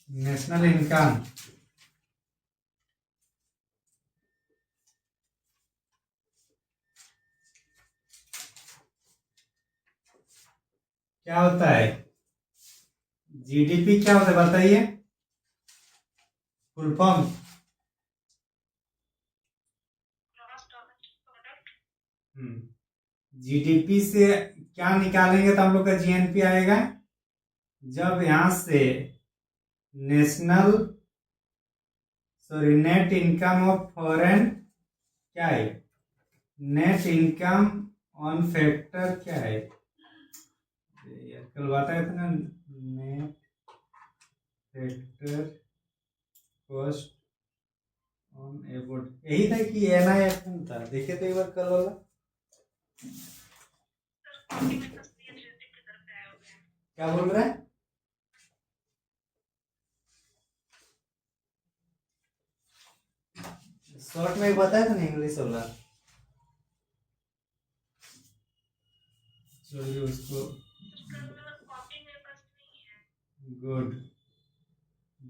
National income क्या होता है? जीडीपी क्या होता है बताइए, फुल फॉर्म। जीडीपी से क्या निकालेंगे तो हम लोग का जीएनपी आएगा? जब यहां से national sorry net income of foreign क्या है, नेट इनकम ऑन फैक्टर क्या है यार, कल बताया था ना, net factor cost on abode, यही था कि एनआईएफएम था, देखे तो एक बार कल वाला। क्या बोल रहा है? शॉर्ट में बताया था ना इंग्लिश वाला, चलिए उसको। गुड।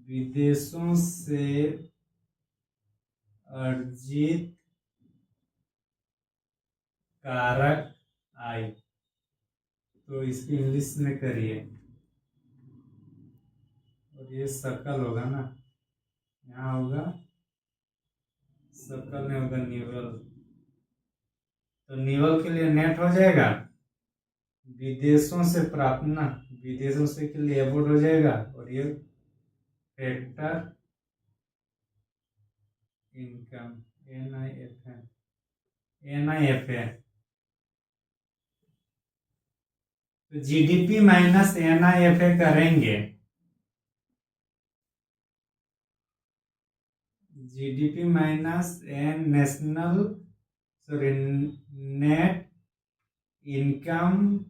विदेशों से अर्जित कारक आय, तो इसकी इंग्लिश में करिए, और ये सकल होगा ना, यहाँ होगा सकल में होगा निवल, तो निवल के लिए नेट हो जाएगा, विदेशों से प्राप्त ना, विदेशों से के लिए एबोर्ड हो जाएगा, और ये फैक्टर इनकम एनआईएफ है, तो जीडीपी माइनस एनआईएफ करेंगे, GDP minus N national sorry net income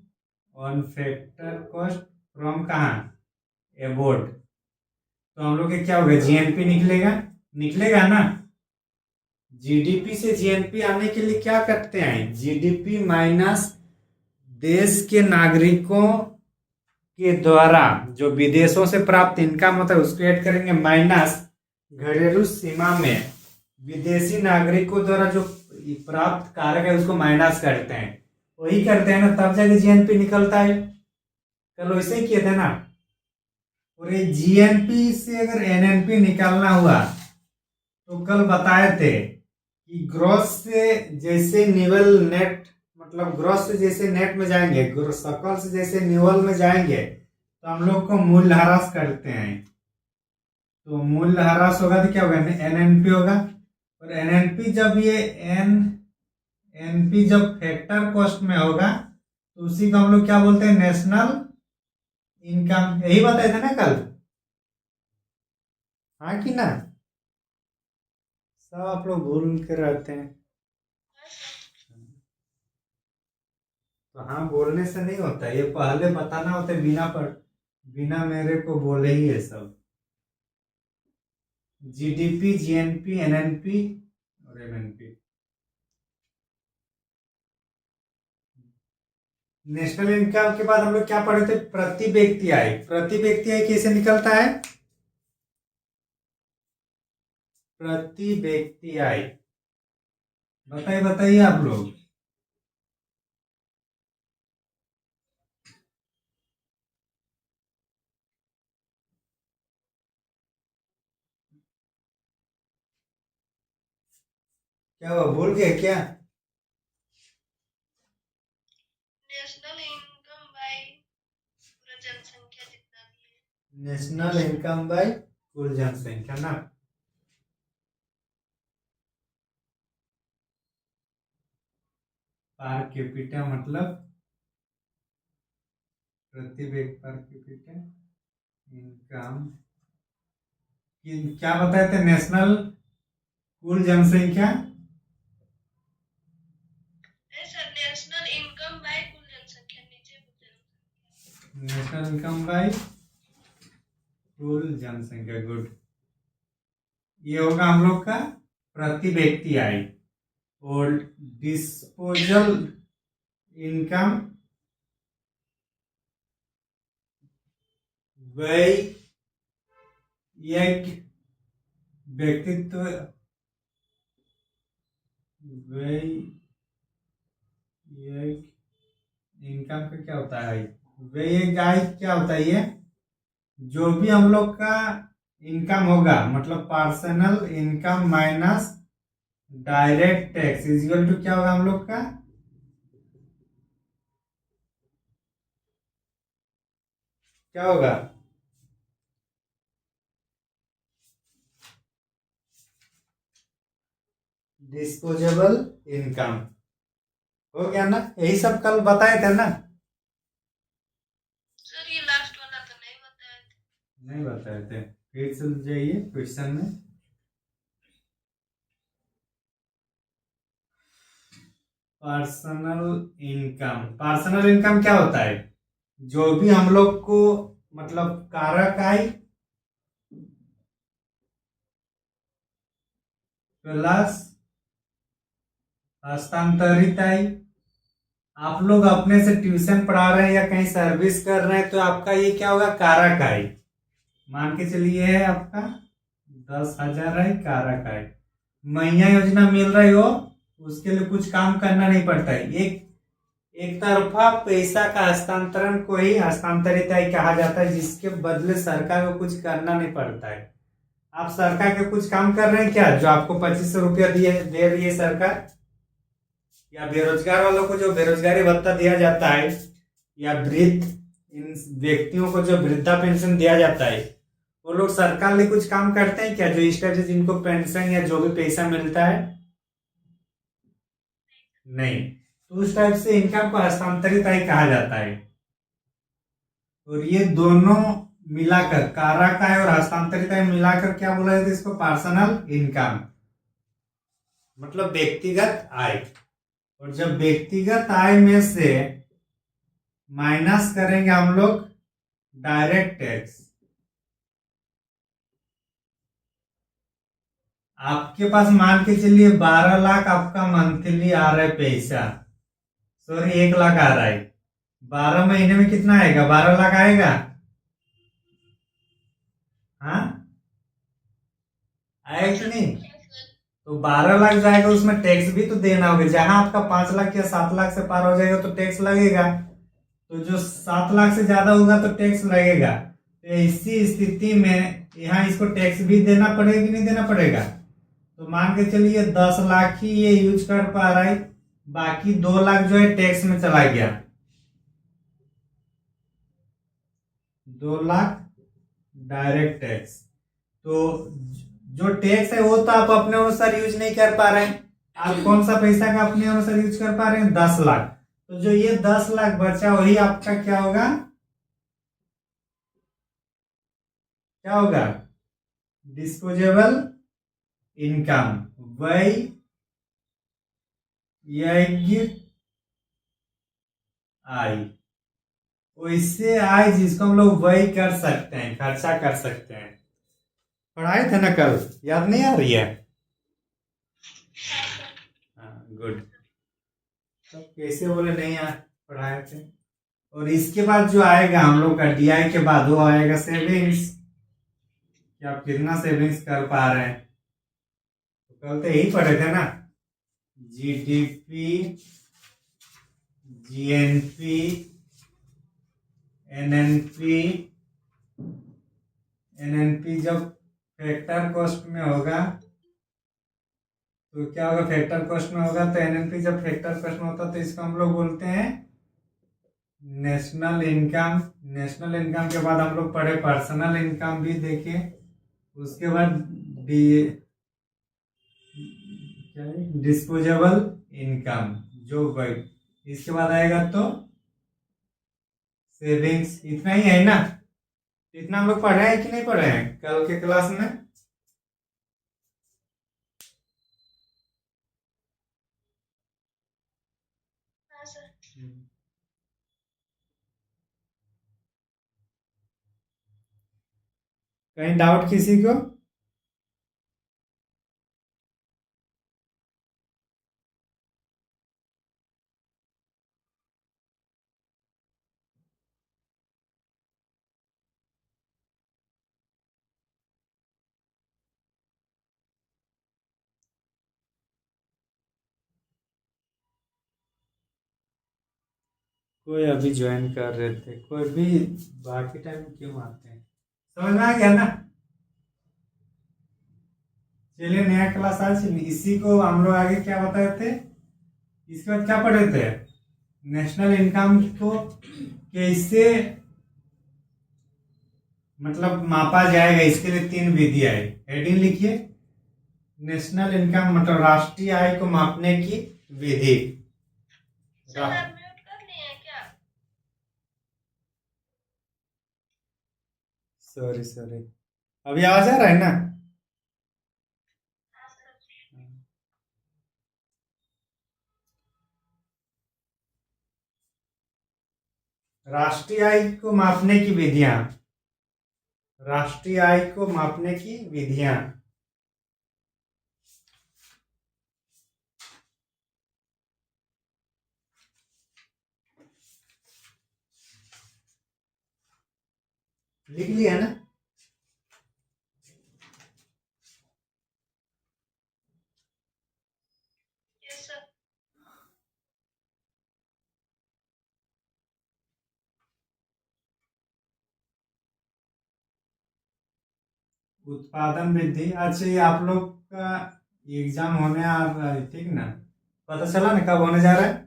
on factor cost from कहाँ, एबोर्ड, तो हम लोग के क्या होगा, जीएनपी निकलेगा ना। जीडीपी से जीएनपी आने के लिए क्या करते हैं, जीडीपी माइनस देश के नागरिकों के द्वारा जो विदेशों से प्राप्त इनकम होता है उसको ऐड करेंगे, माइनस घरेलू सीमा में विदेशी नागरिकों द्वारा जो प्राप्त कारक है उसको माइनस करते हैं, वही करते हैं ना, तब जाके जीएनपी निकलता है। कल वैसे ही किए थे ना। और ये जीएनपी से अगर एनएनपी निकालना हुआ तो कल बताए थे कि ग्रॉस से जैसे निवल नेट, मतलब ग्रॉस से जैसे नेट में जाएंगे, सकल से जैसे निवल में जाएंगे, तो हम लोग को मूल्यह्रास करते हैं, तो मूल्यह्रास होगा तो क्या होगा, एनएनपी होगा, और एनएनपी जब ये एनपी जब फैक्टर कॉस्ट में होगा तो उसी को हम लोग क्या बोलते हैं, नेशनल इनकम, यही बताए थे ना कल, हाँ कि ना? सब आप लोग भूल कर रहते हैं। तो हाँ, बोलने से नहीं होता, ये पहले बताना होता है, बिना मेरे को बोले ही है सब। जीडीपी, जीएनपी, एनएनपी और एमएनपी। नेशनल इनकम के बाद हम लोग क्या पढ़े थे, प्रति व्यक्ति आय, प्रति व्यक्ति आय कैसे निकलता है, प्रति व्यक्ति आय, बताइए आप लोग। क्या हुआ, भूल गए क्या? नेशनल इनकम बाय जनसंख्या जितना भी है, नेशनल इनकम बाय कुल जनसंख्या ना, पर कैपिटा मतलब प्रति व्यक्ति पर कैपिटा इनकम, क्या बताए थे, नेशनल कुल जनसंख्या, नेशनल इनकम बाय कुल जनसंख्या, नेशनल इनकम बाय कुल जनसंख्या, गुड। ये होगा हम लोग का प्रति व्यक्ति आय, और डिस्पोजल इनकम बाय ये एक व्यक्तित्व व्यय, ये इनकम का क्या होता है? व्यय गाय क्या होता है ये? जो भी हम लोग का इनकम होगा, मतलब personal income minus direct tax is equal to क्या होगा हम लोग का? क्या होगा? Disposable income. हो गया ना? यही सब कल बताए थे ना? सर ये लास्ट वाला तो नहीं बताया था। नहीं बताए थे? फिर से जाइए क्वेश्चन में। पर्सनल इनकम, पर्सनल इनकम क्या होता है? जो भी हम लोग को मतलब कारक आय प्लस हस्तांतरित आय। आप लोग अपने से ट्यूशन पढ़ा रहे हैं या कहीं सर्विस कर रहे हैं तो आपका ये क्या होगा? कारक आय। मान के चलिए है आपका 10,000 है कारक आय। महीना योजना मिल रही हो, उसके लिए कुछ काम करना नहीं पड़ता है। एक तरफा पैसा का हस्तांतरण को ही हस्तांतरित आय कहा जाता है, जिसके बदले सरकार को कुछ करना नहीं पड़ता है। आप सरकार के कुछ काम कर रहे हैं क्या, जो आपको 2500 रुपया दे रही है सरकार? या बेरोजगार वालों को जो बेरोजगारी भत्ता दिया जाता है, या वृद्ध इन व्यक्तियों को जो वृद्धा पेंशन दिया जाता है, वो लोग सरकार लिए कुछ काम करते हैं क्या, जो इस टाइप से जिनको पेंशन या जो भी पैसा मिलता है? नहीं। तो उस टाइप से इनकम को हस्तांतरित आय कहा जाता है। और ये दोनों मिलाकर, कारक आय और हस्तांतरित आय मिलाकर क्या बोला जाता है? इसको पर्सनल इनकम, मतलब व्यक्तिगत आय। और जब व्यक्तिगत आय में से माइनस करेंगे हम लोग डायरेक्ट टैक्स, आपके पास मान के चलिए 12 लाख आपका मंथली आ रहा है पैसा, सॉरी 1 लाख आ रहा है। 12 महीने में कितना आएगा? 12 लाख आएगा? हाँ, आएगा कि नहीं? तो 12 लाख जाएगा, उसमें टैक्स भी तो देना होगा। जहां आपका 5 लाख या 7 लाख से पार हो जाएगा तो टैक्स लगेगा। तो जो 7 लाख से ज्यादा होगा तो टैक्स लगेगा। तो ऐसी स्थिति में यहाँ इसको टैक्स भी देना पड़ेगा कि नहीं देना पड़ेगा? तो मान के चलिए 10 लाख ही ये यूज कर पा रहा है, बाकी 2 लाख जो है टैक्स में चला गया। 2 लाख डायरेक्ट टैक्स। तो जो टैक्स है वो तो आप अपने अनुसार यूज नहीं कर पा रहे हैं। आप कौन सा पैसा का अपने अनुसार यूज कर पा रहे हैं? 10 लाख। तो जो ये 10 लाख बचा वही आपका क्या होगा? क्या होगा? डिस्पोजेबल इनकम, व्यय योग्य आय। वैसे आय जिसको हम लोग व्यय कर सकते हैं, खर्चा कर सकते हैं। पढ़ाए थे ना कल? याद नहीं आ रही है? हाँ, गुड। तो कैसे बोले नहीं यार, पढ़ाए थे। और इसके बाद जो आएगा हम लोग का डीआई के बाद, वो आएगा सेविंग्स, कि आप कितना सेविंग्स कर पा रहे हैं। तो कल तो यही पढ़े थे ना, जीडीपी, जीएनपी, एनएनपी। एनएनपी जब फैक्टर कॉस्ट में होगा तो क्या होगा? फैक्टर कॉस्ट में होगा तो एनएनपी जब फैक्टर कॉस्ट में होता है तो इसको हम लोग बोलते हैं नेशनल इनकम। नेशनल इनकम के बाद हम लोग पढ़े पर्सनल इनकम भी देखे। उसके बाद डी क्या है? डिस्पोजेबल इनकम, जो भाई इसके बाद आएगा तो सेविंग्स। इतना ही है ना? इतना हम लोग पढ़े हैं कि नहीं पढ़े हैं कल के क्लास में? हाँ सर। कहीं डाउट किसी को? कोई अभी ज्वाइन कर रहे थे, कोई भी बाकी टाइम क्यों आते हैं, समझ में आ गया ना। चलिए नया क्लास आज इसी को हम लोग आगे क्या बताए थे, इसके बाद क्या पढ़े थे, नेशनल इनकम को कैसे मतलब मापा जाएगा, इसके लिए 3 विधि आई। हेडिंग लिखिए, नेशनल इनकम मतलब राष्ट्रीय आय को मापने की विधि। सर आप म्यूट कर लिए हैं क्या? सॉरी अभी आवाज आ रहा है ना। हाँ सर। राष्ट्रीय आय को मापने की विधियां, राष्ट्रीय आय को मापने की विधियां। लिख लिया ना। Yes sir. उत्पादन वृद्धि, अच्छा ये आप लोग का एग्जाम होने आ रहा है ठीक ना, पता चला ना कब होने जा रहा है,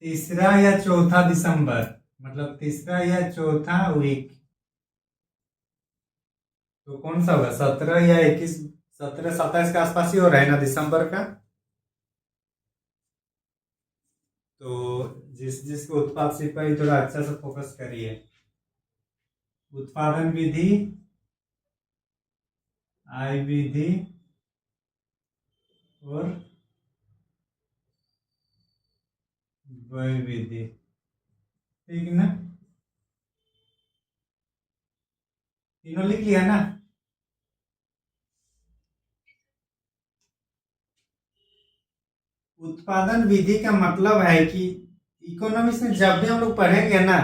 3 या 4 दिसंबर, मतलब 3 या 4 वीक। तो कौन सा होगा, 17 या 21, 17-27 के आसपास ही हो रहा है ना दिसंबर का। तो जिसके उत्पाद सिपाही थोड़ा अच्छा से फोकस करिए। उत्पादन विधि, आय विधि और व्यय विधि, ठीक ना, तीनों लिख लिया ना। उत्पादन विधि का मतलब है कि इकोनॉमिक्स में जब भी हम लोग पढ़ेंगे ना,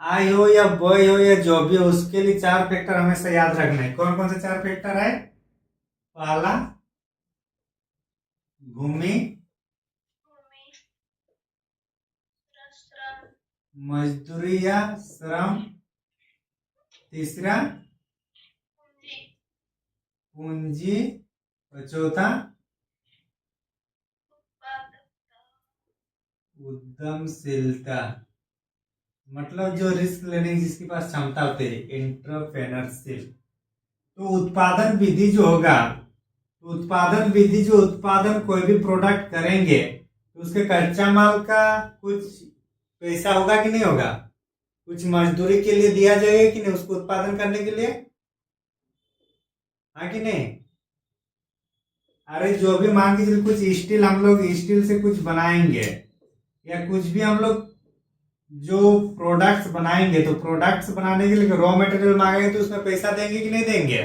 आय हो या व्यय हो या जो भी हो, उसके लिए 4 फैक्टर हमेशा याद रखना है। कौन कौन से 4 फैक्टर है, पहला भूमि, भूमि, श्रम, मजदूरी या श्रम, तीसरा पूंजी, पूंजी, और चौथा उत्पादकता, उद्यमशीलता, मतलब जो रिस्क लेने की जिसके पास क्षमता होती है, एंटरप्रेन्योरशिप। तो उत्पादन विधि जो होगा, तो उत्पादन विधि जो उत्पादन कोई भी प्रोडक्ट करेंगे तो उसके कच्चा माल का कुछ पैसा होगा कि नहीं होगा, कुछ मजदूरी के लिए दिया जाएगा कि नहीं उसको उत्पादन करने के लिए, हाँ कि नहीं। अरे जो भी मान के चलिए कुछ स्टील, हम लोग स्टील से कुछ बनाएंगे या कुछ भी हम लोग जो प्रोडक्ट्स बनाएंगे, तो प्रोडक्ट्स बनाने के लिए रॉ मटेरियल मांगेंगे तो उसमें पैसा देंगे कि नहीं देंगे,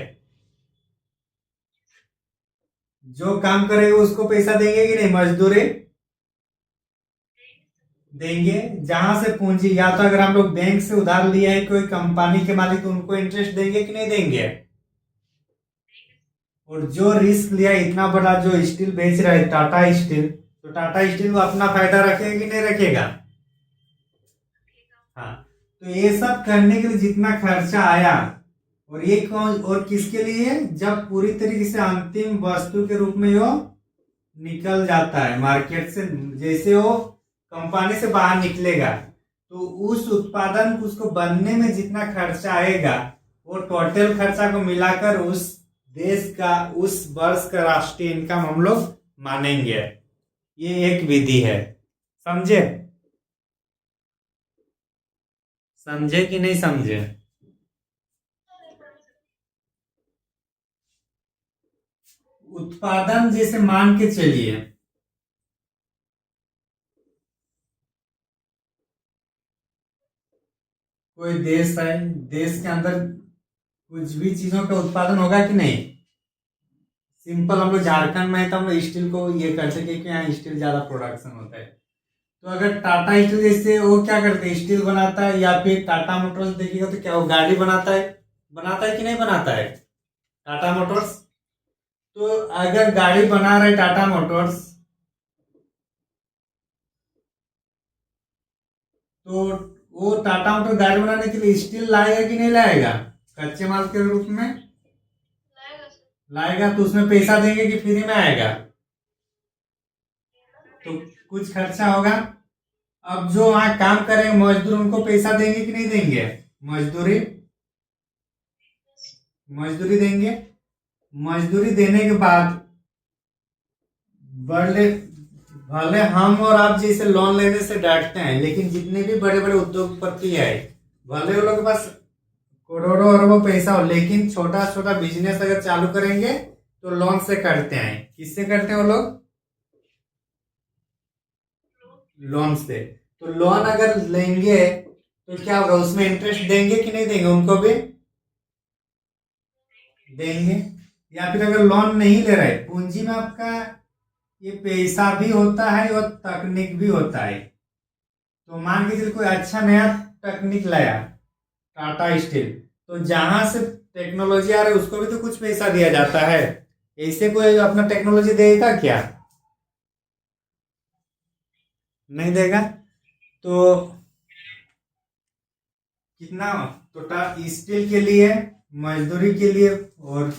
जो काम करेगा उसको पैसा देंगे कि नहीं, मजदूरी देंगे। जहां से पूंजी, या तो अगर हम लोग बैंक से उधार लिया है कोई कंपनी के मालिक, तो उनको इंटरेस्ट देंगे कि नहीं देंगे। और जो रिस्क लिया इतना बड़ा, जो स्टील बेच रहा है टाटा स्टील, तो टाटा स्टील को अपना फायदा रखेगा कि नहीं रखेगा। हाँ, तो ये सब करने के लिए जितना खर्चा आया, और ये कौन और किसके लिए, जब पूरी तरीके से अंतिम वस्तु के रूप में वो निकल जाता है मार्केट से, जैसे वो कंपनी से बाहर निकलेगा, तो उस उत्पादन को उसको बनने में जितना खर्चा आएगा, वो टोटल खर्चा को मिलाकर उस देश का उस वर्ष का राष्ट्रीय इनकम हम लोग मानेंगे। ये एक विधि है, समझे, समझे कि नहीं समझे। उत्पादन जैसे मान के चलिए, कोई देश है, देश के अंदर कुछ भी चीजों का उत्पादन होगा कि नहीं। सिंपल हम लोग झारखंड में है तो हम लोग स्टील को ये करते क्योंकि यहाँ स्टील ज्यादा प्रोडक्शन होता है। तो अगर टाटा स्टील जैसे वो क्या करते हैं, स्टील बनाता है, या फिर टाटा मोटर्स देखिएगा तो क्या वो गाड़ी बनाता है कि नहीं बनाता है टाटा मोटर्स। तो अगर गाड़ी बना रहे टाटा मोटर्स, तो वो टाटा मोटर गाड़ी बनाने के लिए स्टील लाएगा कि नहीं लाएगा, कच्चे माल के रूप में लाएगा सर। लाएगा। तो उसमें पैसा देंगे कि फ्री में आएगा, तो कुछ खर्चा होगा। अब जो वहाँ काम करेंगे मजदूर, उनको पैसा देंगे कि नहीं देंगे, मजदूरी मजदूरी देंगे। मजदूरी देने के बाद भले भले हम और आप जैसे लोन लेने से डांटते हैं, लेकिन जितने भी बड़े बड़े उद्योगपति है, भले वो लोग के पास करोड़ों अरबों पैसा हो, लेकिन छोटा छोटा बिजनेस अगर चालू करेंगे तो लोन से करते हैं। किससे करते हैं वो लोग, लोन से। तो लोन अगर लेंगे तो क्या होगा, उसमें इंटरेस्ट देंगे कि नहीं देंगे, उनको भी देंगे। या फिर अगर लोन नहीं ले रहे, पूंजी में आपका ये पैसा भी होता है और तकनीक भी होता है। तो मान के चलिए कोई अच्छा नया तकनीक लाया टाटा स्टील, तो जहां से टेक्नोलॉजी आ रही है उसको भी तो कुछ पैसा दिया जाता है। ऐसे कोई अपना टेक्नोलॉजी देगा क्या, नहीं देगा। तो कितना, तो स्टील के लिए, मजदूरी के लिए और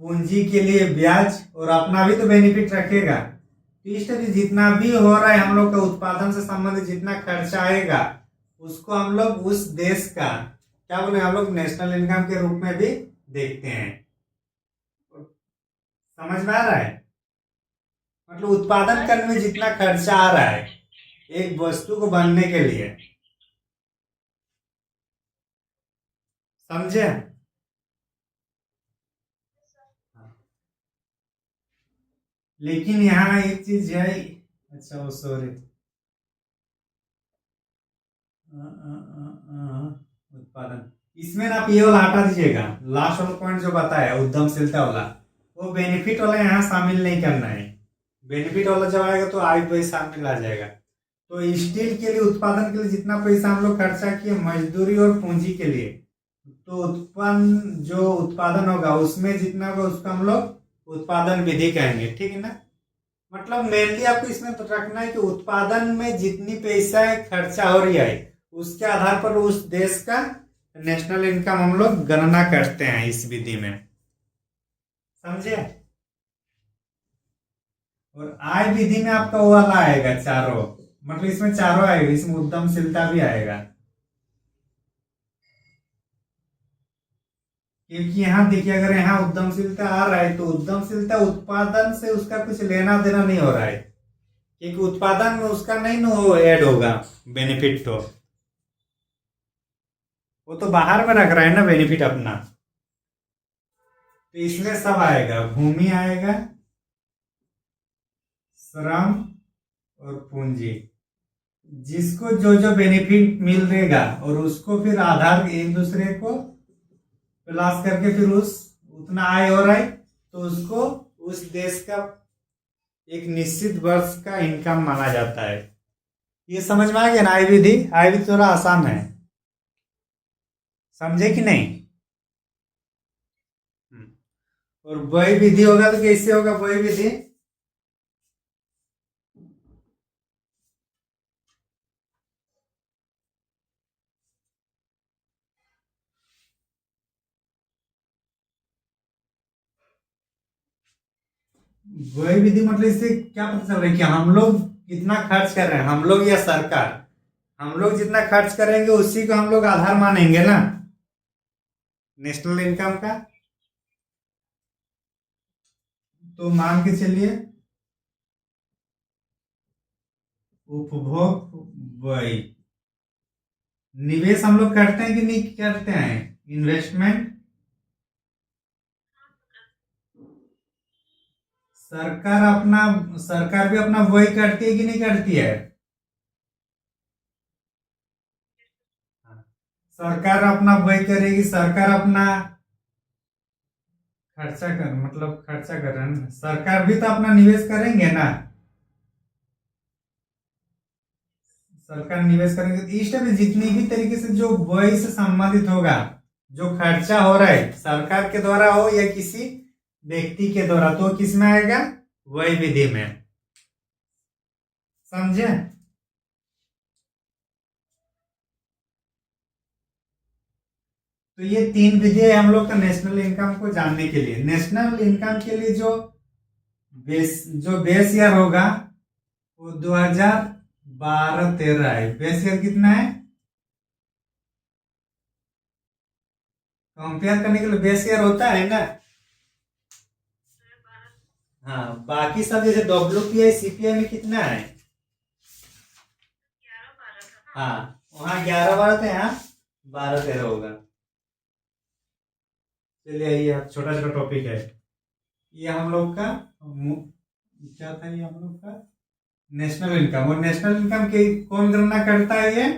पूंजी के लिए ब्याज, और अपना भी तो बेनिफिट रखेगा। तो इस तरह जितना भी हो रहा है हम लोग का उत्पादन से संबंधित जितना खर्चा आएगा, उसको हम लोग उस देश का क्या बोले, हम लोग नेशनल इनकम के रूप में भी देखते हैं। समझ में आ रहा है, मतलब उत्पादन करने में जितना खर्चा आ रहा है एक वस्तु को बनने के लिए, समझे। लेकिन यहाँ एक चीज है, अच्छा वो सॉरी, उत्पादन, इसमें ना आप ये वाला हटा दीजिएगा, लास्ट वाला पॉइंट जो बताया उद्यमशीलता वाला, वो बेनिफिट वाला यहाँ शामिल नहीं करना है। बेनिफिट वाला जब आएगा तो आई पैसा शामिल आ जाएगा। तो स्टील के लिए, उत्पादन के लिए जितना पैसा हम लोग खर्चा किए मजदूरी और पूंजी के लिए, तो उत्पन्न जो उत्पादन होगा उसमें जितना होगा उसको हम लोग उत्पादन विधि कहेंगे, ठीक है ना। मतलब मेनली आपको इसमें तो रखना है कि उत्पादन में जितनी पैसा खर्चा हो रही है उसके आधार पर उस देश का नेशनल इनकम हम लोग गणना करते हैं इस विधि में, समझे। और आय विधि में आपका वो वाला आएगा चारों, मतलब इसमें चारों आएगा, इसमें उद्यमशीलता भी आएगा। क्योंकि यहाँ देखिए, अगर यहाँ उद्यमशीलता आ रहा है तो उद्यमशीलता उत्पादन से उसका कुछ लेना देना नहीं हो रहा है, क्योंकि उत्पादन में उसका नहीं ना वो ऐड होगा बेनिफिट, तो वो तो बाहर में रख रहा है ना बेनिफिट अपना। तो इसमें सब आएगा, भूमि आएगा, श्रम और पूंजी, जिसको जो जो बेनिफिट मिल रहेगा और उसको फिर आधार एक दूसरे को प्लस करके फिर उस उतना आय हो रहा है तो उसको उस देश का एक निश्चित वर्ष का इनकम माना जाता है। ये समझ में आ गया ना, आय विधि। आय विधि थोड़ा आसान है, समझे कि नहीं। और वही विधि होगा तो कैसे होगा वही विधि, वही विधि मतलब इससे क्या पता चल रहा है कि हम लोग कितना खर्च कर रहे हैं, हम लोग या सरकार, हम लोग जितना खर्च करेंगे उसी को हम लोग आधार मानेंगे ना नेशनल इनकम का। तो मान के चलिए उपभोग व्यय, निवेश हम लोग करते हैं कि नहीं करते हैं, इन्वेस्टमेंट। सरकार भी अपना व्यय करती है कि नहीं करती है, सरकार अपना व्यय करेगी, सरकार अपना खर्चा कर, मतलब खर्चा कर रहे हैं ना, सरकार भी तो अपना निवेश करेंगे ना, सरकार निवेश करेंगे। तो इस टाइप जितनी भी तरीके से जो व्यय से संबंधित होगा, जो खर्चा हो रहा है सरकार के द्वारा हो या किसी व्यक्ति के द्वारा, तो किस में आएगा, व्यय विधि में, समझे। ये 3 विधि है हम लोग का नेशनल इनकम को जानने के लिए। नेशनल इनकम के लिए जो बेस ईयर होगा वो 2012-13 है। बेस ईयर कितना है? कंपेयर करने के लिए बेस ईयर होता है ना। हाँ, बाकी सब जैसे WPI CPI में कितना है? 11-12 था ना। हाँ, वहाँ 11-12 थे, यहाँ 12-13 होगा। चलिए, ये छोटा छोटा टॉपिक है। ये हम लोग का क्या था? ये हम लोग का नेशनल इनकम। और नेशनल इनकम की कौन गणना करता है? ये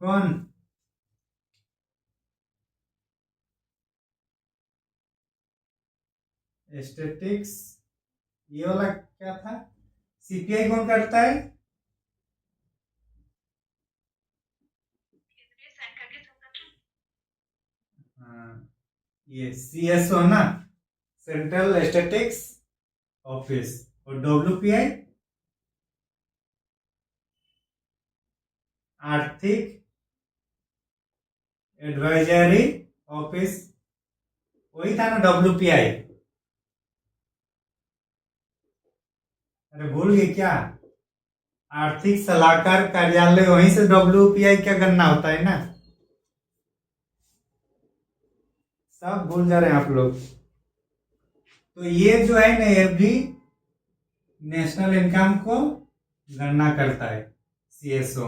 कौन? स्टेटिक्स। ये वाला क्या था? CPI कौन करता है? केंद्रीय सांख्यिकी संगठन। हाँ, ये CSO ना, सेंट्रल स्टेटिक्स ऑफिस। और WPI आर्थिक एडवाइजरी ऑफिस। वही था ना WPI? अरे भूल गए क्या? आर्थिक सलाहकार कार्यालय, वहीं से WPI का गणना होता है ना। सब भूल जा रहे हैं आप लोग। तो ये जो है ना, ये भी नेशनल इनकम को गणना करता है, CSO।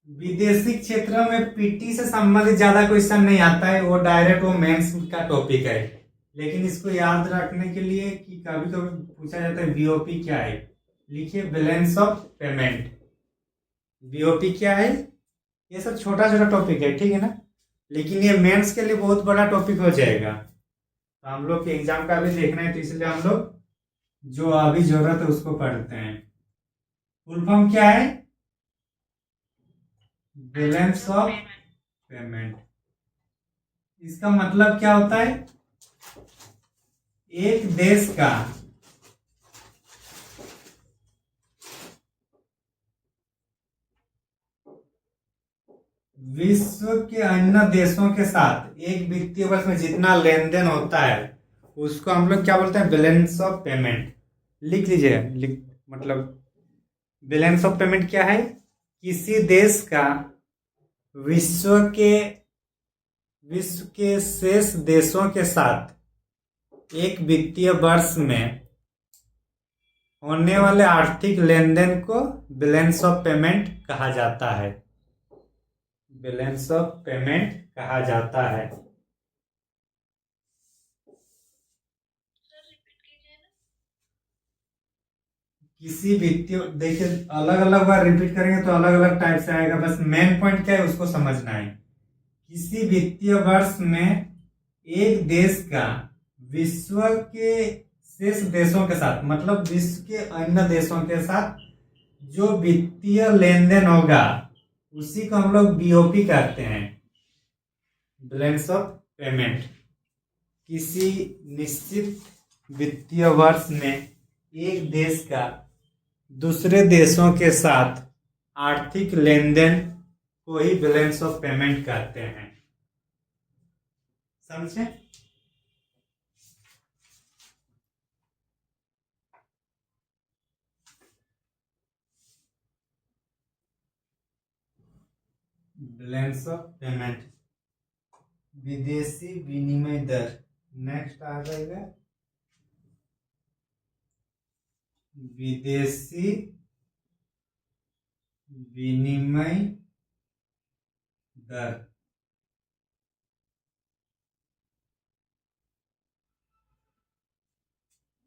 विदेशी क्षेत्रों में PT से संबंधित ज्यादा क्वेश्चन नहीं आता है, वो डायरेक्ट वो मेंस का टॉपिक है। लेकिन इसको याद रखने के लिए कि कभी कभी पूछा जाता है BOP क्या है, लिखिए बैलेंस ऑफ पेमेंट। BOP क्या है? ये सब छोटा छोटा टॉपिक है, ठीक है ना। लेकिन ये मेंस के लिए बहुत बड़ा टॉपिक हो जाएगा, तो हम लोग के एग्जाम का भी देखना है, तो इसलिए हम लोग जो अभी जरूरत है उसको पढ़ते हैं। फुल फॉर्म क्या है? Balance of payment. इसका मतलब क्या होता है? एक देश का विश्व के अन्य देशों के साथ एक वित्तीय वर्ष में जितना लेन देन होता है उसको हम लोग क्या बोलते हैं? Balance of payment. लिख लीजिए। मतलब बैलेंस ऑफ पेमेंट क्या है? किसी देश का विश्व के शेष देशों के साथ एक वित्तीय वर्ष में होने वाले आर्थिक लेन देन को बैलेंस ऑफ पेमेंट कहा जाता है। बैलेंस ऑफ पेमेंट कहा जाता है। सर रिपीट कीजिए ना। किसी वित्तीय, देखिए अलग अलग बार रिपीट करेंगे तो अलग अलग टाइप से आएगा, बस मेन पॉइंट क्या है उसको समझना है। किसी वित्तीय वर्ष में एक देश का विश्व के शेष देशों के साथ, मतलब विश्व के अन्य देशों के साथ जो वित्तीय लेन देन होगा उसी को हम लोग BOP कहते हैं, बैलेंस ऑफ पेमेंट। किसी निश्चित वित्तीय वर्ष में एक देश का दूसरे देशों के साथ आर्थिक लेन देन को ही बैलेंस ऑफ पेमेंट कहते हैं। समझे? Balance of payment. विदेशी विनिमय दर नेक्स्ट आ जाएगा। विदेशी विनिमय दर।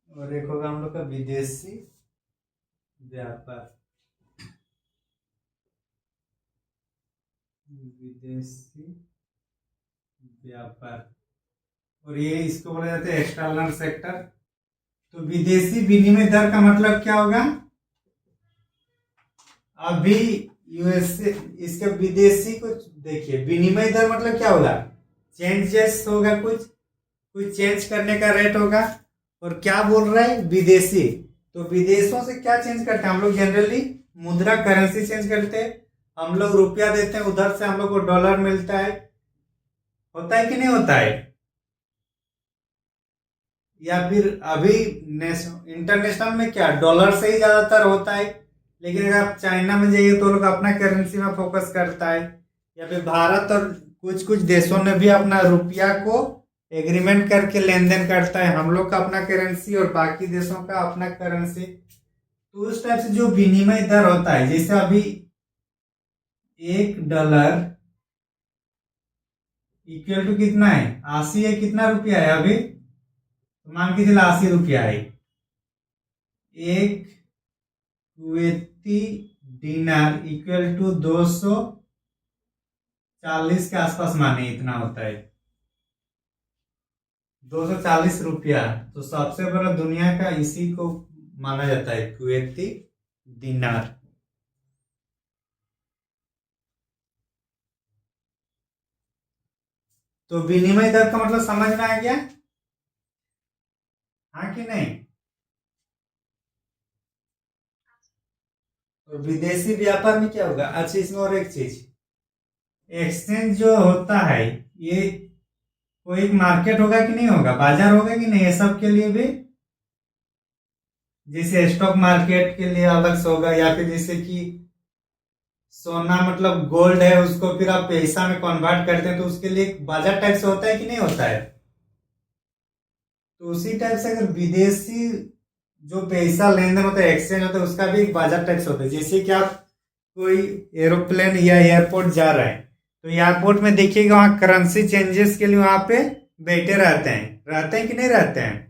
और एक होगा हम लोग का विदेशी व्यापार। विदेशी व्यापार, और ये इसको बोला जाता है एक्सटर्नल सेक्टर। तो विदेशी विनिमय दर का मतलब क्या होगा? अभी USA, इसके विदेशी को देखिए, विनिमय दर मतलब क्या होगा? चेंजेस होगा, कुछ चेंज करने का रेट होगा। और क्या बोल रहा है? विदेशी, तो विदेशों से क्या चेंज करते हैं हम लोग? जनरली मुद्रा करेंसी चेंज करते हैं। हम लोग रुपया देते हैं, उधर से हम लोग को डॉलर मिलता है। होता है कि नहीं होता है? या फिर अभी इंटरनेशनल में क्या डॉलर से ही ज्यादातर होता है, लेकिन अगर आप चाइना में जाइए तो लोग अपना करेंसी में फोकस करता है। या फिर भारत और कुछ कुछ देशों ने भी अपना रुपया को एग्रीमेंट करके लेन देन करता है, हम लोग का अपना करेंसी और बाकी देशों का अपना करेंसी। तो उस टाइप से जो विनिमय दर होता है, जैसे अभी $1 इक्वल टू कितना है? 80 है। कितना रुपया है अभी? तो मान के चला 80 रुपया है। एक कुवैती दिनार इक्वल टू 240 के आसपास माने, इतना होता है 240 रुपया। तो सबसे बड़ा दुनिया का इसी को माना जाता है, कुवैती दिनार। तो विनिमय दर का मतलब समझ में आ गया? हाँ कि नहीं? तो विदेशी व्यापार में क्या होगा? अच्छा, इसमें और एक चीज, एक्सचेंज जो होता है, ये कोई एक मार्केट होगा कि नहीं होगा? बाजार होगा कि नहीं? ये सब के लिए भी, जैसे स्टॉक मार्केट के लिए अलग से होगा, या फिर जैसे कि सोना मतलब गोल्ड है, उसको फिर आप पैसा में कन्वर्ट करते हैं, तो उसके लिए एक बाजार टाइप से होता है कि नहीं होता है? तो उसी टाइप से अगर विदेशी जो पैसा लेन देन होता है, एक्सचेंज होता है, उसका भी एक बाजार टाइप से होता है। जैसे कि आप कोई एरोप्लेन या एयरपोर्ट जा रहा है, तो एयरपोर्ट में देखिएगा वहां करेंसी चेंजेस के लिए वहां पे बैठे रहते हैं कि नहीं रहते हैं?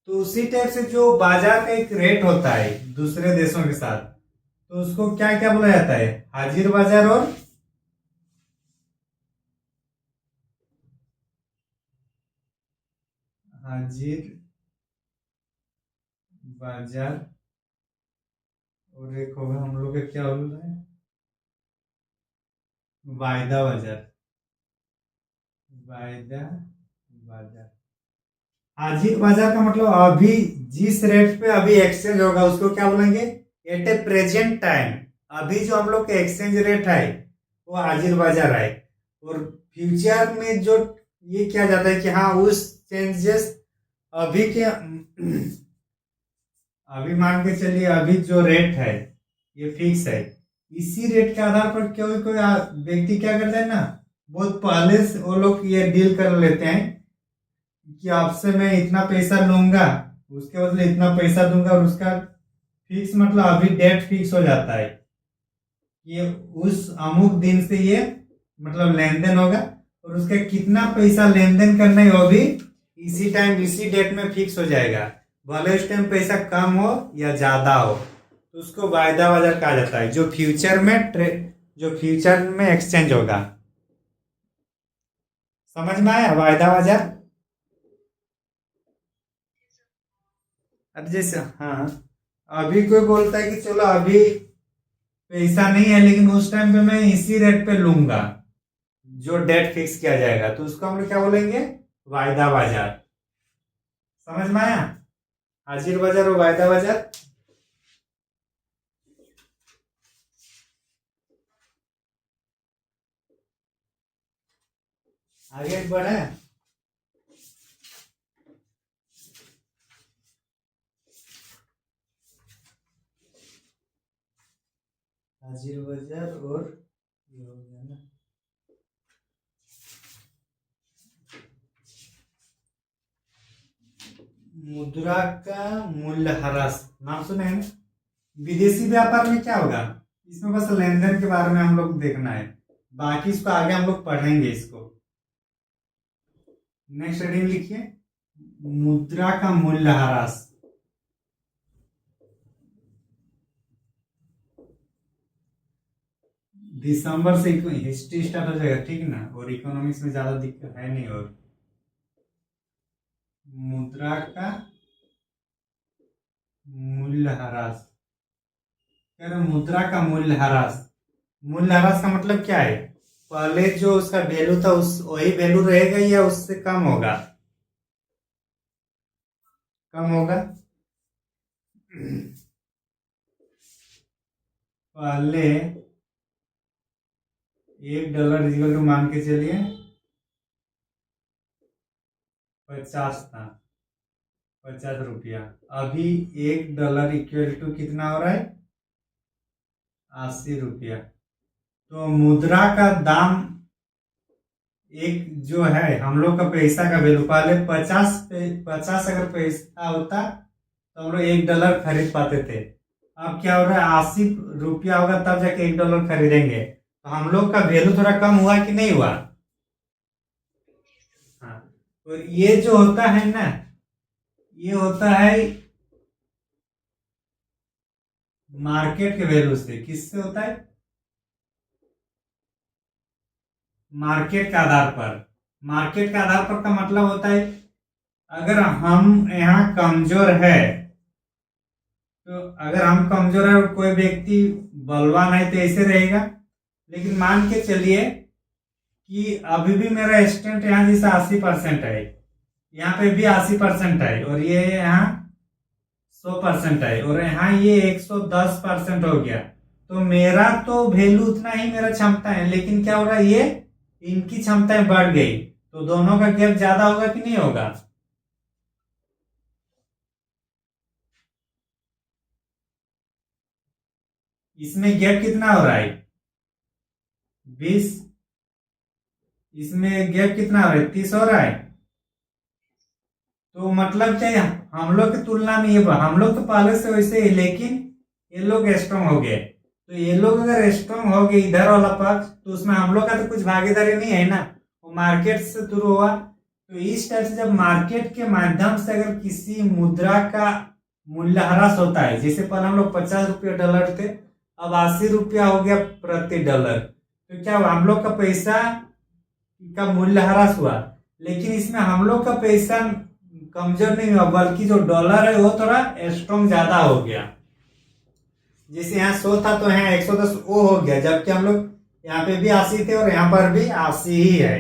तो उसी टाइप से जो बाजार का एक रेट होता है दूसरे देशों के साथ, तो उसको क्या क्या बोला जाता है? हाजिर बाजार और हाजिर बाजार, और एक होगा हम लोग का क्या बोल रहे हैं, वायदा बाजार। वायदा बाजार, हाजिर बाजार का मतलब अभी जिस रेट पे अभी एक्सचेंज होगा उसको क्या बोलेंगे? एट ए प्रेजेंट टाइम। अभी जो हम लोग का एक्सचेंज रेट है वो हाजिर बाजार है। और फ्यूचर में जो ये किया जाता है कि हाँ उस चेंजेस अभी के अभी मान के चलिए अभी जो रेट है ये फिक्स है। इसी रेट के आधार पर कोई कोई व्यक्ति क्या करता है ना, बहुत पहले से वो लोग ये डील कर लेते हैं कि आपसे मैं इतना पैसा लूंगा, उसके बदले इतना पैसा दूंगा, और उसका फिक्स मतलब अभी डेट फिक्स हो जाता है, ये उस अमुक दिन से ये मतलब लेन देन होगा, और उसका कितना पैसा लेन देन करना है वो भी इसी टाइम इसी डेट में फिक्स हो जाएगा, भले उस टाइम पैसा कम हो या ज्यादा हो। तो उसको वायदा बाजार कहा जाता है, जो फ्यूचर में एक्सचेंज होगा। समझ में आया वायदा बाजार? अब जैसे हाँ, अभी कोई बोलता है कि चलो अभी पैसा नहीं है, लेकिन उस टाइम पे मैं इसी रेट पे लूंगा, जो डेट फिक्स किया जाएगा, तो उसको हम लोग क्या बोलेंगे? वायदा बाजार। समझ में आया? हाजिर बाजार और वायदा बाजार। आगे बढ़े। हाजिर बाजार और ये हो गया ना, मुद्रा का मूल्यह्रास, नाम सुने हैं ना? विदेशी व्यापार में क्या होगा? इसमें बस लेन देन के बारे में हम लोग देखना है, बाकी इसको आगे हम लोग पढ़ेंगे इसको। नेक्स्ट हेडिंग लिखिए, मुद्रा का मूल्यह्रास। दिसंबर से हिस्ट्री स्टार्ट हो जाएगा, ठीक ना? और इकोनॉमिक्स में ज्यादा दिक्कत है नहीं। और मुद्रा का मूल्यह्रास, कह रहे मुद्रा का मूल्यह्रास। मूल्यह्रास का मतलब क्या है? पहले जो उसका वैल्यू था उस वही वैल्यू रहेगा या उससे कम होगा? कम होगा। पहले $1 इक्वल टू मान के चलिए 50 था, 50 रुपया। अभी $1 इक्वल टू कितना हो रहा है? 80 रुपया। तो मुद्रा का दाम एक जो है हम लोग का पैसा का वैल्यू, पहले 50 अगर पैसा होता तो हम लोग $1 खरीद पाते थे। अब क्या हो रहा है? 80 रुपया होगा तब जाके $1 खरीदेंगे। तो हम लोग का वैल्यू थोड़ा कम हुआ कि नहीं हुआ? हाँ। तो ये जो होता है ना, ये होता है मार्केट के वैल्यू से। किससे होता है? मार्केट के आधार पर। मार्केट के आधार पर का मतलब होता है अगर हम यहाँ कमजोर है, तो अगर हम कमजोर है और कोई व्यक्ति बलवान है तो ऐसे रहेगा। लेकिन मान के चलिए कि अभी भी मेरा स्ट्रेंथ यहाँ जैसा 80% है, यहाँ पे भी 80% है, और ये यहाँ 100% है, और यहाँ ये 110% हो गया। तो मेरा तो वैल्यू उतना ही मेरा क्षमता है, लेकिन क्या हो रहा है? ये इनकी क्षमताएं बढ़ गई, तो दोनों का गैप ज्यादा होगा कि नहीं होगा? इसमें गैप कितना हो रहा है? 20। इसमें गैप कितना हो रहा है? 30 हो रहा है। तो मतलब क्या है? हम लोग की तुलना में ये हम लोग तो पहले से वैसे ही, लेकिन ये लोग स्ट्रांग हो गए। तो ये लोग अगर स्ट्रांग हो गए इधर वाला पक्ष, तो उसमें हम लोग का तो कुछ भागीदारी नहीं है ना, वो मार्केट से शुरू हुआ। तो इस टाइप से जब मार्केट के माध्यम से अगर किसी मुद्रा का मूल्यह्रास होता है, जैसे पहले हम लोग $50 थे, अब 80 रुपया हो गया प्रति डॉलर, तो क्या हुआ? हम लोग का पैसा का मूल्यह्रास हुआ, लेकिन इसमें हम लोग का पैसा कमजोर नहीं हुआ, बल्कि जो डॉलर है वो थोड़ा स्ट्रॉन्ग ज्यादा हो गया। जैसे यहाँ 100 था तो यहाँ 110 वो हो गया, जबकि हम लोग यहाँ पे भी 80 थे और यहाँ पर भी 80 ही है।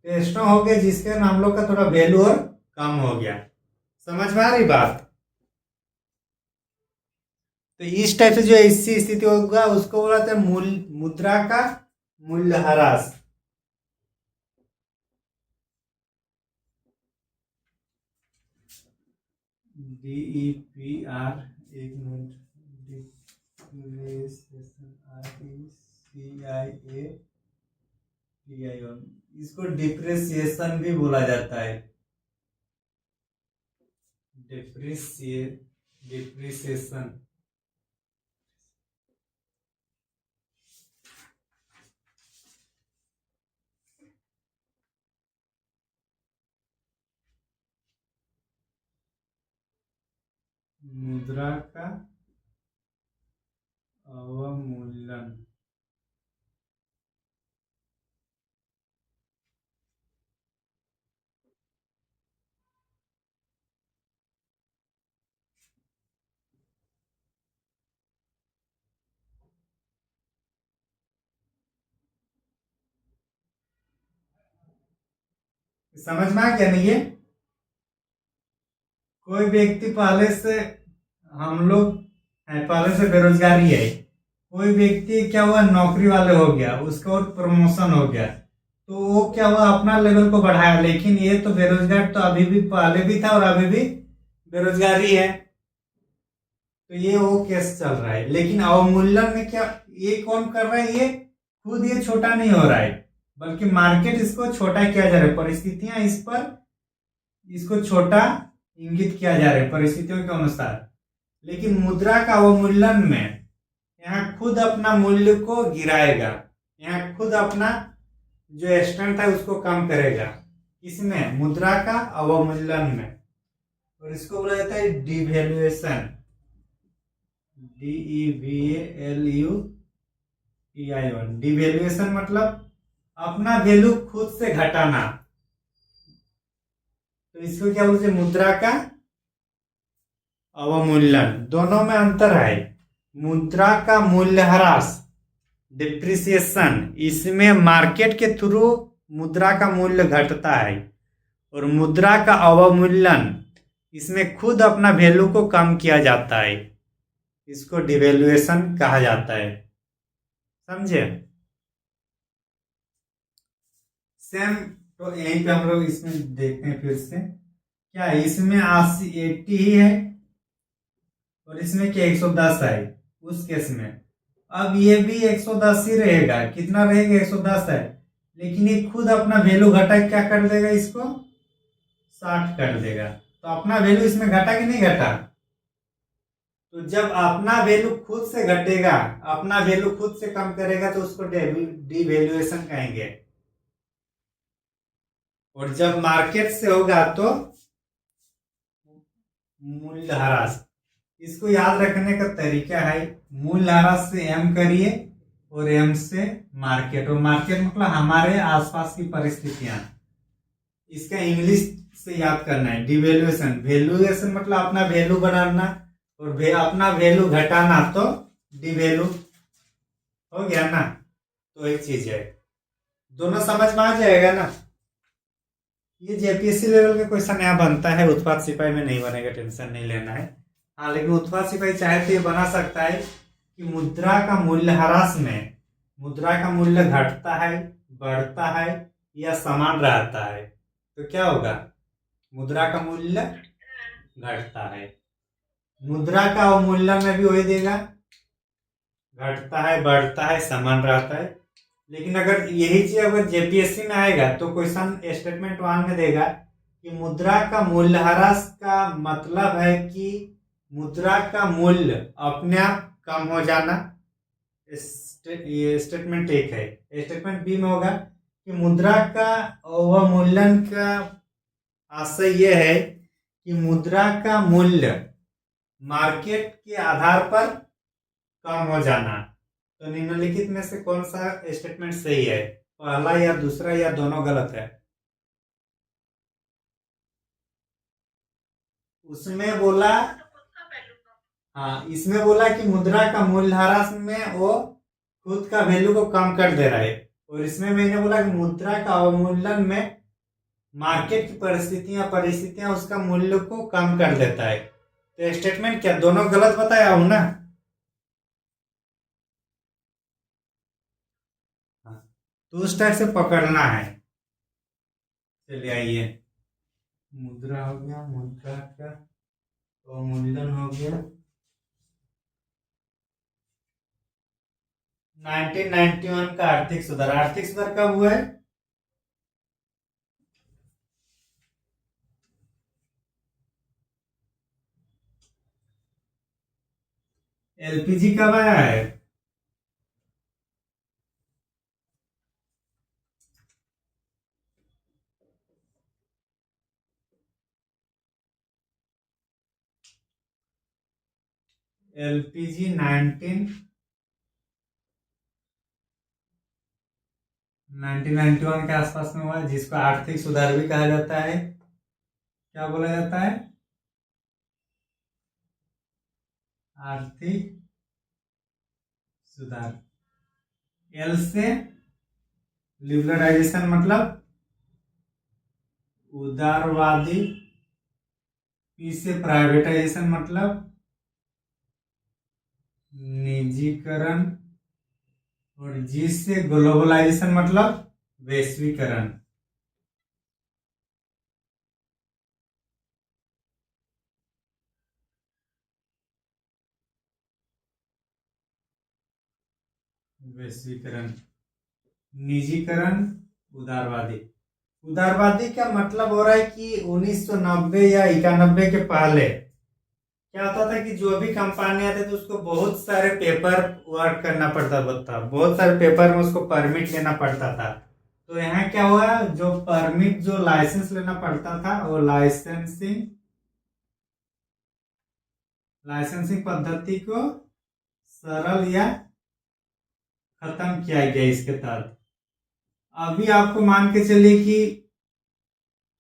तो स्ट्रॉन्ग हो गया, जिसके कारण हम लोग का थोड़ा वैल्यू और कम हो गया। समझ में आ रही बात? तो इस टाइप से जो ऐसी स्थिति होगा उसको बोलते हैं मुद्रा का मूल्यह्रास। DEPR, एक मिनट, इसको डिप्रिसिएशन भी बोला जाता है। डिप्रिसिएशन। मुद्रा का अवमूल्यन। समझ में आ गया नहीं? ये कोई व्यक्ति पहले से, हम लोग पहले से बेरोजगारी है, कोई व्यक्ति क्या हुआ? नौकरी वाले हो गया, उसका और प्रमोशन हो गया, तो वो क्या हुआ? अपना लेवल को बढ़ाया। लेकिन ये तो बेरोजगार तो अभी भी, पहले भी था और अभी भी बेरोजगारी है। तो ये वो केस चल रहा है। लेकिन अवमूल्यन में क्या ये कौन कर रहा है? ये खुद ये छोटा नहीं हो रहा है, बल्कि मार्केट इसको छोटा किया जा रहा है। परिस्थितियां इस पर इसको छोटा इंगित किया जा रहा है परिस्थितियों के अनुसार। लेकिन मुद्रा का अवमूल्यन में यहाँ खुद अपना मूल्य को गिराएगा, यहाँ खुद अपना जो स्ट्रेंथ है उसको कम करेगा। इसमें मुद्रा का अवमूल्यन में, और इसको बोला जाता है डिवैल्यूएशन। DEVALUATION। डिवैल्यूएशन मतलब अपना वैल्यू खुद से घटाना। तो इसको क्या बोलते हैं? मुद्रा का अवमूल्यन। दोनों में अंतर है। मुद्रा का मूल्यह्रास, डिप्रिसिएशन, इसमें मार्केट के थ्रू मुद्रा का मूल्य घटता है, और मुद्रा का अवमूल्यन, इसमें खुद अपना वैल्यू को कम किया जाता है, इसको डिवेल्युएशन कहा जाता है। समझे? सेम तो यहीं पे हम लोग इसमें देखते हैं फिर से, क्या है? इसमें 80 ही है और इसमें क्या 110 है उस केस में। अब ये भी 110 ही रहेगा, कितना रहेगा 110 है, लेकिन ये खुद अपना वैल्यू घटा के क्या कर देगा, इसको 60 कर देगा। तो अपना वैल्यू इसमें घटा कि नहीं घटा? तो जब अपना वैल्यू खुद से घटेगा, अपना वैल्यू खुद से कम करेगा तो उसको डिवैल्यूएशन कहेंगे। और जब मार्केट से होगा तो मूल्यह्रास। इसको याद रखने का तरीका है, मूल्यह्रास से एम करिए और एम से मार्केट, और मार्केट मतलब हमारे आसपास की परिस्थितियां। इसका इंग्लिश से याद करना है डिवैल्यूएशन। वैल्यूएशन मतलब अपना वैल्यू बढ़ाना और अपना वैल्यू घटाना, तो डिवैल्यू हो गया ना। तो एक चीज है, दोनों समझ में आ जाएगा ना। ये जेपीएससी लेवल का क्वेश्चन यहाँ बनता है, उत्पाद सिपाही में नहीं बनेगा, टेंशन नहीं लेना है। हाँ, लेकिन उत्पाद सिपाही चाहे तो ये बना सकता है कि मुद्रा का मूल्यह्रास में मुद्रा का मूल्य घटता है, बढ़ता है या समान रहता है, तो क्या होगा? मुद्रा का मूल्य घटता है। मुद्रा का अवमूल्यन में भी वही देगा, घटता है, बढ़ता है, समान रहता है। लेकिन अगर यही चीज अगर जेपीएससी में आएगा तो क्वेश्चन स्टेटमेंट 1 में देगा कि मुद्रा का मूल्यह्रास का मतलब है कि मुद्रा का मूल्य अपने आप कम हो जाना। ये स्टेटमेंट 1 है। स्टेटमेंट बी में होगा कि मुद्रा का अवमूल्यन का आशय यह है कि मुद्रा का मूल्य मार्केट के आधार पर कम हो जाना। तो निम्नलिखित में से कौन सा स्टेटमेंट सही है? पहला या दूसरा या दोनों गलत है? उसमें बोला, तो खुद का वैल्यू कम। हाँ, इसमें बोला कि मुद्रा का मूल्यह्रास में वो खुद का वैल्यू को कम कर दे रहा है, और इसमें मैंने बोला कि मुद्रा का अवमूल्यन में मार्केट की परिस्थितियां उसका मूल्य को कम कर देता है। तो स्टेटमेंट क्या दोनों गलत बताया हूं ना? तो उस टाइप से पकड़ना है। चलिए आइए, मुद्रा हो गया, मुद्रा का अवमूल्यन हो गया। 1991 का आर्थिक सुधार। आर्थिक सुधार कब हुआ है? एलपीजी कब आया है? एलपीजी 1991 के आसपास में हुआ है, जिसको आर्थिक सुधार भी कहा जाता है। क्या बोला जाता है? आर्थिक सुधार। एल से लिबरलाइजेशन मतलब उदारवादी, पी से प्राइवेटाइजेशन मतलब निजीकरण, और जी से ग्लोबलाइजेशन मतलब वैश्वीकरण। वैश्वीकरण, निजीकरण, उदारवादी। उदारवादी का मतलब हो रहा है कि 1990 या 91 के पहले क्या होता था कि जो भी कंपनी आते थे उसको बहुत सारे पेपर वर्क करना पड़ता था, बहुत सारे पेपर में उसको परमिट लेना पड़ता था। तो यहाँ क्या हुआ, जो परमिट जो लाइसेंस लेना पड़ता था वो लाइसेंसिंग पद्धति को सरल या खत्म किया गया इसके तहत। अभी आपको मान के चलिए कि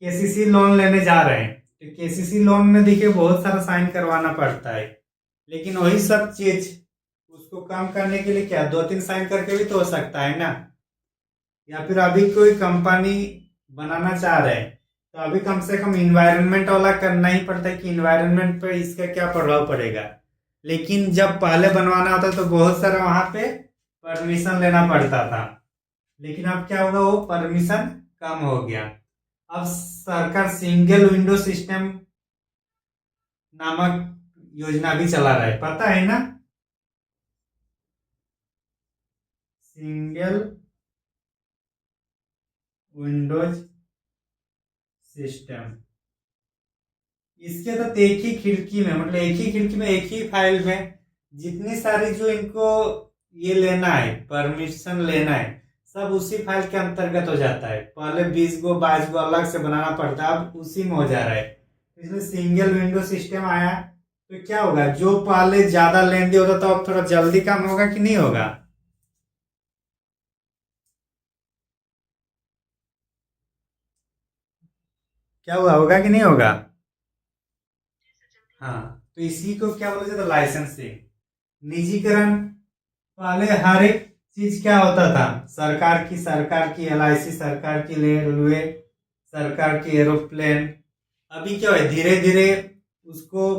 केसीसी लोन लेने जा रहे हैं, तो केसीसी लोन में देखिए बहुत सारा साइन करवाना पड़ता है, लेकिन वही सब चीज उसको कम करने के लिए क्या 2-3 साइन करके भी तो हो सकता है ना। या फिर अभी कोई कंपनी बनाना चाह रहे हैं तो अभी कम से कम इन्वायरमेंट वाला करना ही पड़ता है कि इन्वायरमेंट पे इसका क्या प्रभाव पड़ेगा। लेकिन जब पहले बनवाना होता तो बहुत सारा वहां पे परमिशन लेना पड़ता था, लेकिन अब क्या होगा, वो परमिशन कम हो गया। अब सरकार सिंगल विंडो सिस्टम नामक योजना भी चला रहा है, पता है ना? Single Windows system. इसके तो एक ही खिड़की में, मतलब एक ही खिड़की में एक ही फाइल में जितनी सारी जो इनको ये लेना है, परमिशन लेना है, सब उसी फाइल के अंतर्गत हो जाता है। पहले 20 गो 22 गो अलग से बनाना पड़ता है, अब उसी में हो जा रहा है। इसलिए सिंगल विंडो सिस्टम आया तो क्या होगा, जो पहले ज्यादा लेंदी होता तो अब थोड़ा जल्दी काम होगा कि नहीं होगा? क्या हुआ, होगा कि नहीं होगा? हाँ, तो इसी को क्या बोला जाता है, लाइसेंसिंग। निजीकरण। पहले हर एक चीज क्या होता था, सरकार की LIC, सरकार की रेलवे, सरकार की एरोप्लेन। अभी क्या है, धीरे धीरे उसको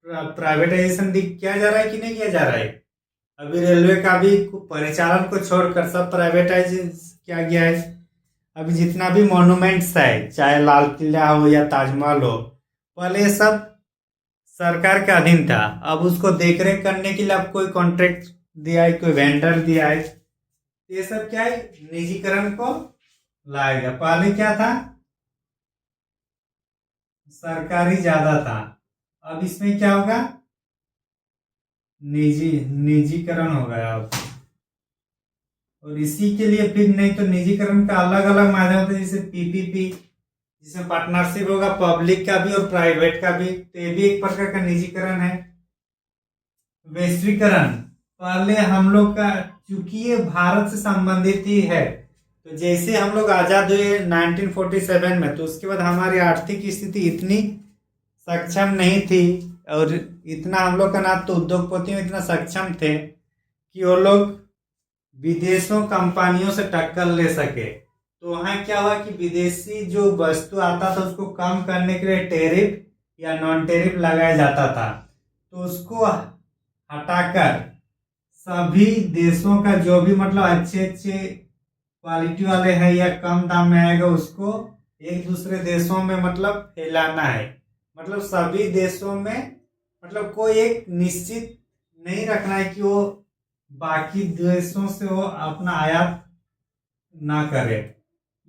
प्राइवेटाइजेशन किया जा रहा है कि नहीं किया जा रहा है? अभी रेलवे का भी परिचालन को छोड़कर सब प्राइवेटाइज किया गया है। अभी जितना भी मॉन्यूमेंट्स है, चाहे लाल किला हो या ताजमहल हो, पहले ये सब सरकार के अधीन था। अब उसको देखरेख करने के लिए अब कोई कॉन्ट्रैक्ट दिया है, कोई वेंडर दिया है। ये सब क्या है, निजीकरण को लाया गया। पहले क्या था, सरकारी ज्यादा था, अब इसमें क्या होगा, निजीकरण हो गया अब। और इसी के लिए फिर नहीं तो निजीकरण का अलग अलग माध्यम होता है, जैसे PPP, जिसमें पार्टनरशिप होगा पब्लिक का भी और प्राइवेट का भी, तो ये भी एक प्रकार का निजीकरण है। वैश्वीकरण। पहले हम लोग का, चूंकि ये भारत से संबंधित ही है, तो जैसे हम लोग आजाद हुए 1947 में, तो उसके बाद हमारी आर्थिक स्थिति इतनी सक्षम नहीं थी, और इतना हम लोग का ना तो उद्योगपति में इतना सक्षम थे कि वो लोग विदेशों कंपनियों से टक्कर ले सके। तो वहाँ क्या हुआ कि विदेशी जो वस्तु आता था उसको कम करने के लिए टेरिफ या नॉन टेरिफ लगाया जाता था, तो उसको हटाकर सभी देशों का जो भी मतलब अच्छे अच्छे क्वालिटी वाले हैं या कम दाम में आएगा, उसको एक दूसरे देशों में मतलब फैलाना है। मतलब सभी देशों में, मतलब कोई एक निश्चित नहीं रखना है कि वो बाकी देशों से वो अपना आयात ना करे।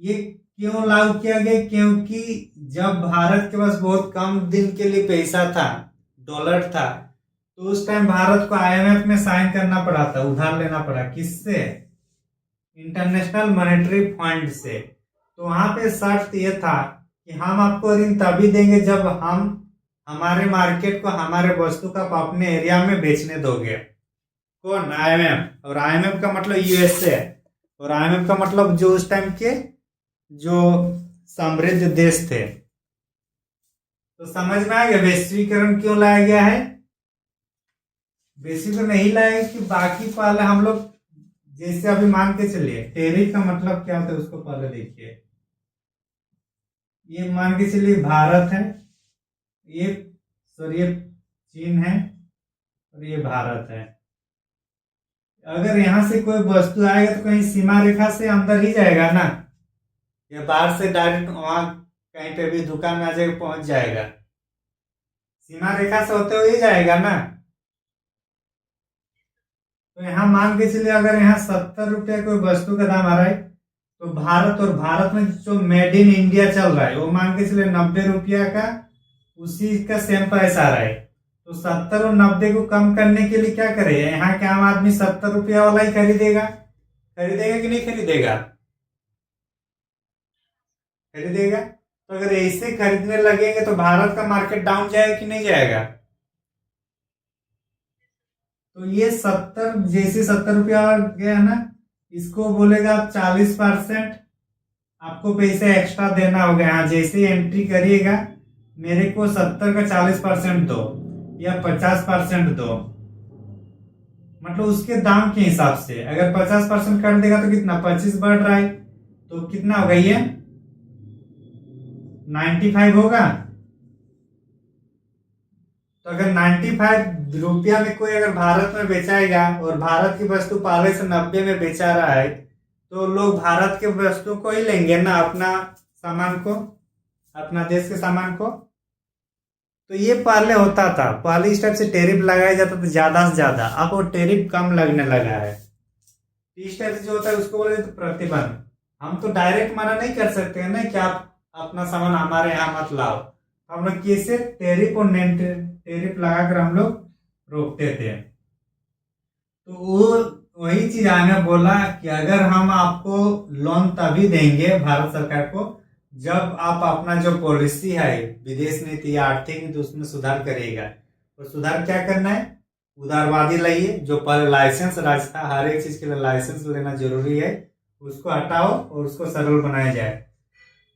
ये क्यों लागू किया गया, क्योंकि जब भारत के पास बहुत कम दिन के लिए पैसा था, डॉलर था, तो उस टाइम भारत को IMF में साइन करना पड़ा था, उधार लेना पड़ा। किससे? इंटरनेशनल मॉनेटरी फंड से। तो वहां पे शर्त ये था कि हम आपको ऋण तभी देंगे जब हम हमारे मार्केट को, हमारे वस्तु का अपने एरिया में बेचने दोगे। कौन? IMF। और IMF का मतलब USA है, और IMF का मतलब जो उस टाइम के जो समृद्ध देश थे। तो समझ में आ गया वैश्वीकरण क्यों लाया गया है? वैश्वीकरण नहीं लाया गया कि बाकी पहले हम लोग, जैसे अभी मान के चलिए, टेरिफ का मतलब क्या होता है उसको पहले देखिए। ये मान के चलिए भारत है, ये सॉरी ये चीन है, और ये भारत है। अगर यहां से कोई वस्तु आएगा तो कहीं सीमा रेखा से अंदर ही जाएगा ना, या बाहर से डायरेक्ट वहां कहीं पे भी दुकान में आ जाएगा, पहुंच जाएगा? सीमा रेखा से होते हुए ही जाएगा ना। तो यहाँ मान के चलिए अगर यहाँ 70 रुपया कोई वस्तु का दाम आ रहा है, तो भारत, और भारत में जो मेड इन इंडिया चल रहा है वो मान के चलिए 90 रुपया का, उसी का सेम प्राइस आ रहा है। तो 70 और 90 को कम करने के लिए क्या करे, यहाँ के आम आदमी 70 रुपया वाला ही खरीदेगा। खरीदेगा कि नहीं खरीदेगा? खरीदेगा। तो अगर ऐसे खरीदने लगेंगे तो भारत का मार्केट डाउन जाएगा कि नहीं जाएगा? तो ये 70, जैसे 70 रुपया गया ना, इसको बोलेगा आप 40% आपको पैसे एक्स्ट्रा देना होगा। यहाँ जैसे एंट्री करिएगा, मेरे को 70 का 40% दो या 50% दो, मतलब उसके दाम के हिसाब से। अगर 50% कर देगा तो कितना, 25 बढ़ रहा है, तो कितना होगा ये, 95 होगा। तो अगर 95 रुपया में कोई अगर भारत में बेचाएगा और भारत की वस्तु पहले से 90 में बेचा रहा है, तो लोग भारत के वस्तु को ही लेंगे ना, अपना सामान को, अपना देश के सामान को। तो ये पहले होता था, पहले इस टाइप से टैरिफ लगाया जाता था ज्यादा से ज्यादा, अब वो टैरिफ कम लगने लगा है। इस टाइप से जो होता है उसको बोले तो प्रतिबंध। हम तो डायरेक्ट मना नहीं कर सकते हैं ना कि आप अपना सामान हमारे यहाँ मत लाओ। हम लोग कैसे टैरिफ और नॉन टैरिफ लगाकर हम लोग रोकते थे। तो वो वही चीज हमें बोला कि अगर हम आपको लोन तभी देंगे भारत सरकार को जब आप अपना जो पॉलिसी है विदेश नीति या आर्थिक नीति उसमें सुधार करिएगा। और सुधार क्या करना है, उदारवादी लाइए। जो पहले लाइसेंस राज था, हर एक चीज के लिए लाइसेंस लेना जरूरी है, उसको हटाओ और उसको सरल बनाया जाए।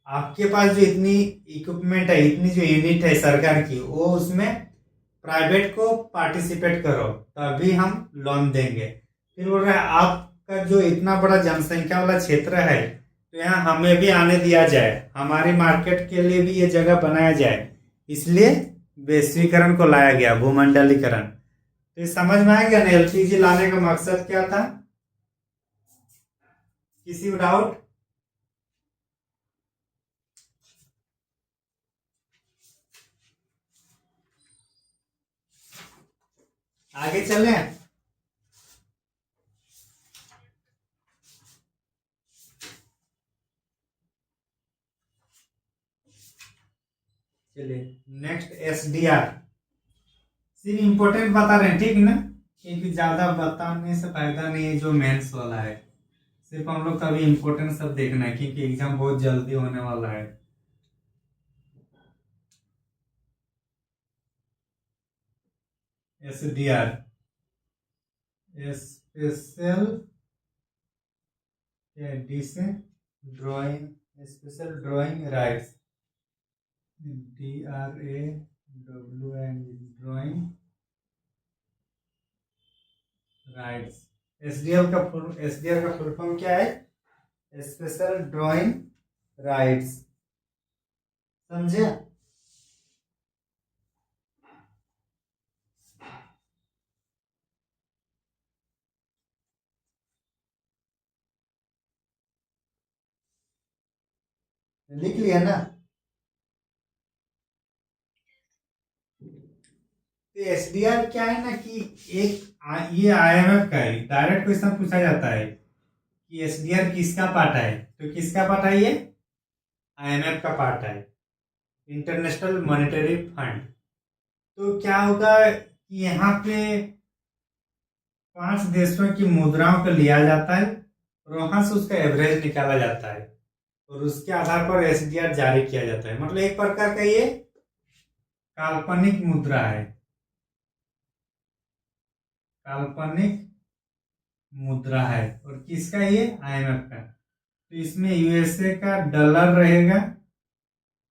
आपके पास जो इतनी इक्विपमेंट है, इतनी जो यूनिट है सरकार की, वो उसमें प्राइवेट को पार्टिसिपेट करो, तभी हम लोन देंगे। फिर बोल रहे हैं आपका जो इतना बड़ा जनसंख्या वाला क्षेत्र है, तो यहाँ हमें भी आने दिया जाए, हमारी मार्केट के लिए भी ये जगह बनाया जाए। इसलिए वैश्वीकरण को लाया गया, भूमंडलीकरण। तो ये समझ में आ गया ना एलपीजी लाने का मकसद क्या था? किसी को डाउट? आगे चलें। चलिए नेक्स्ट एसडीआर। सिर्फ इम्पोर्टेंट बता रहे हैं, ठीक ना, क्योंकि ज्यादा बताने से फायदा नहीं है। जो मेंस वाला है सिर्फ हम लोग का भी इम्पोर्टेंट सब देखना है, क्योंकि एग्जाम बहुत जल्दी होने वाला है। एसडीआर स्पेशल डी से drawing, special drawing rights, DRAWING drawing rights. SDR का फुल फॉर्म क्या है? Special drawing rights. समझे? लिख लिया ना? तो एसडीआर क्या है ना कि ये आईएमएफ का है। डायरेक्ट क्वेश्चन पूछा जाता है कि एसडीआर किसका पार्ट है, तो किसका पार्ट है? ये आईएमएफ का पार्ट है, इंटरनेशनल मॉनेटरी फंड। तो क्या होगा कि यहाँ पे 5 देशों की मुद्राओं को लिया जाता है और वहां से उसका एवरेज निकाला जाता है और उसके आधार पर एसडीआर जारी किया जाता है। मतलब एक प्रकार का ये काल्पनिक मुद्रा है, काल्पनिक मुद्रा है। और किसका? ये आईएमएफ का। तो इसमें यूएसए का डॉलर रहेगा।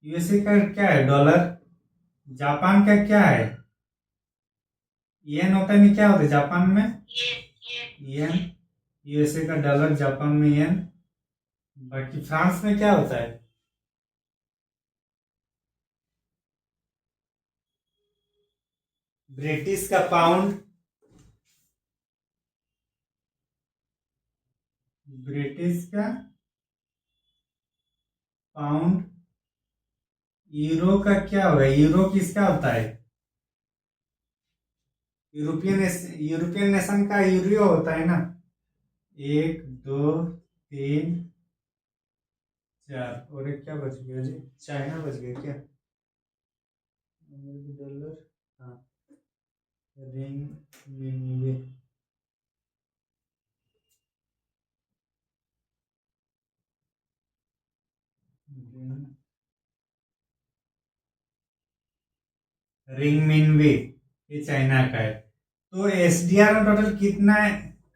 यूएसए का क्या है? डॉलर। जापान का क्या है? येन होता है नहीं, क्या होता है जापान में? येन। यूएसए का डॉलर, जापान में येन। बाकी फ्रांस में क्या होता है? ब्रिटिश का पाउंड, ब्रिटिश का पाउंड। यूरो का क्या होगा? यूरो किसका होता है? यूरोपियन नेशन का यूरो होता है ना। 1 2 3 4 और एक क्या बच गया जी? चाइना बच गया क्या? डॉलर, हाँ, रिंग मिनवे। रिंग मिनवे ये चाइना का है। तो एसडीआर में टोटल कितना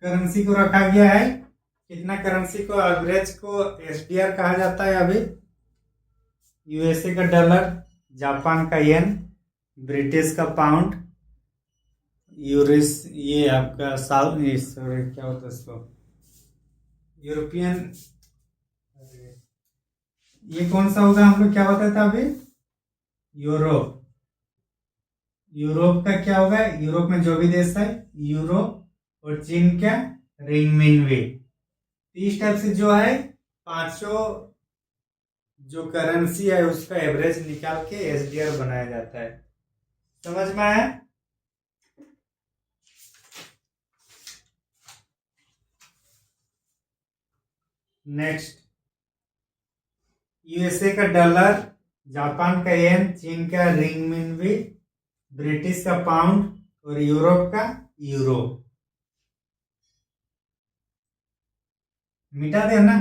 करेंसी को रखा गया है? कितना करेंसी को एवरेज को एसडीआर कहा जाता है अभी? यूएसए का डॉलर, जापान का येन, ब्रिटिश का पाउंड, यूरिस, ये आपका साउथ, सॉरी क्या होता है इसको, यूरोपियन, ये कौन सा होगा, हम लोग क्या बताया था अभी, यूरोप। यूरोप का क्या होगा, यूरोप में जो भी देश है यूरोप, और चीन क्या, रिंगमिनवी। इस टाइप से जो है पांचों जो करेंसी है उसका एवरेज निकाल के एसडीआर बनाया जाता है। समझ में आया? नेक्स्ट, यूएसए का डॉलर, जापान का येन, चीन का रिंगमिनवी, ब्रिटिश का पाउंड और यूरोप का यूरो। मिटा दे ना।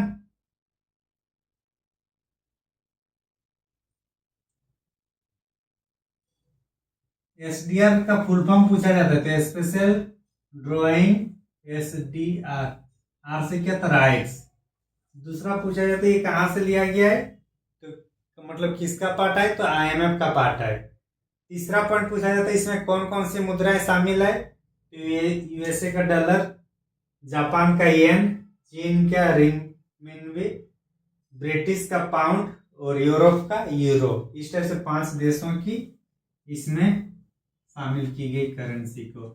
एसडीआर का फुल फॉर्म पूछा जाता है, स्पेशल ड्राइंग एसडीआर। आर से क्या था, राइट्स। दूसरा पूछा जाता है ये कहाँ से लिया गया है, तो मतलब किसका पार्ट है, तो आईएमएफ का पार्ट है। तीसरा पॉइंट पूछा जाता है इसमें कौन कौन सी मुद्राएं शामिल है, तो ये यूएसए का डॉलर, जापान का येन, चीन का रिंगमिनवी, ब्रिटिश का पाउंड और यूरोप का यूरो। इस तरह से 5 देशों की इसमें शामिल की गई करेंसी को।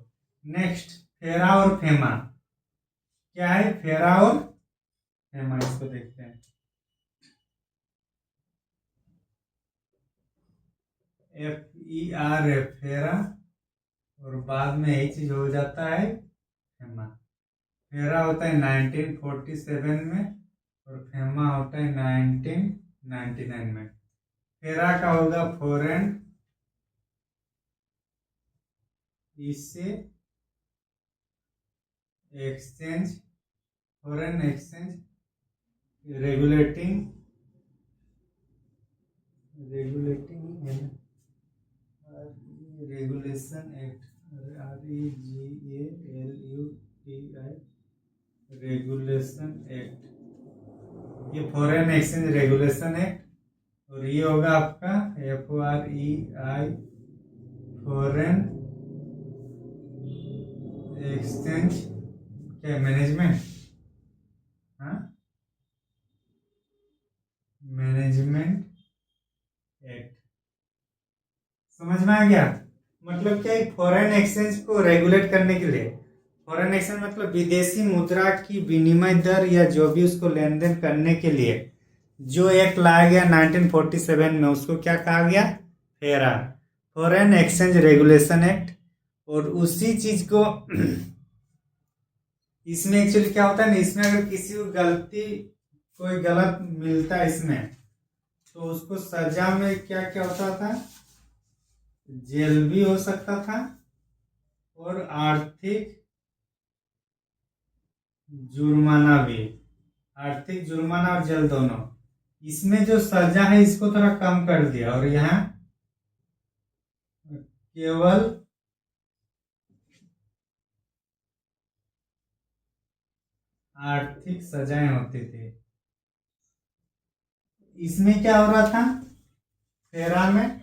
नेक्स्ट, फेरा और फेमा। क्या है फेरा और फेमा, इसको देखते हैं। FER फेरा, और बाद में यही चीज हो जाता है फेमा। फेरा होता है 1947 में और फेमा होता है 1999 में। फेरा का होगा फॉरेन, इससे exchange, foreign exchange regulating regulation act, REGALUTI regulation act, ये फॉरेन एक्सचेंज रेगुलेशन एक्ट। और ये होगा आपका FOREI फॉरेन एक्सचेंज क्या मैनेजमेंट, हाँ मैनेजमेंट एक्ट। समझ में आ गया? मतलब क्या, फॉरेन एक्सचेंज को रेगुलेट करने के लिए, फॉरेन एक्सचेंज मतलब विदेशी मुद्रा की विनिमय दर या जो भी उसको लेन देन करने के लिए जो एक्ट लाया गया 1947 में, उसको क्या कहा गया, फेरा, फॉरेन एक्सचेंज रेगुलेशन एक्ट। और उसी चीज को इसमें एक्चुअली क्या होता है ना, इसमें अगर किसी को गलती, कोई गलत मिलता है इसमें, तो उसको सजा में क्या क्या होता था, जेल भी हो सकता था और आर्थिक जुर्माना भी, आर्थिक जुर्माना और जेल दोनों। इसमें जो सजा है इसको थोड़ा कम कर दिया और यहाँ केवल आर्थिक सजाएं होती थी। इसमें क्या हो रहा था, फेरा में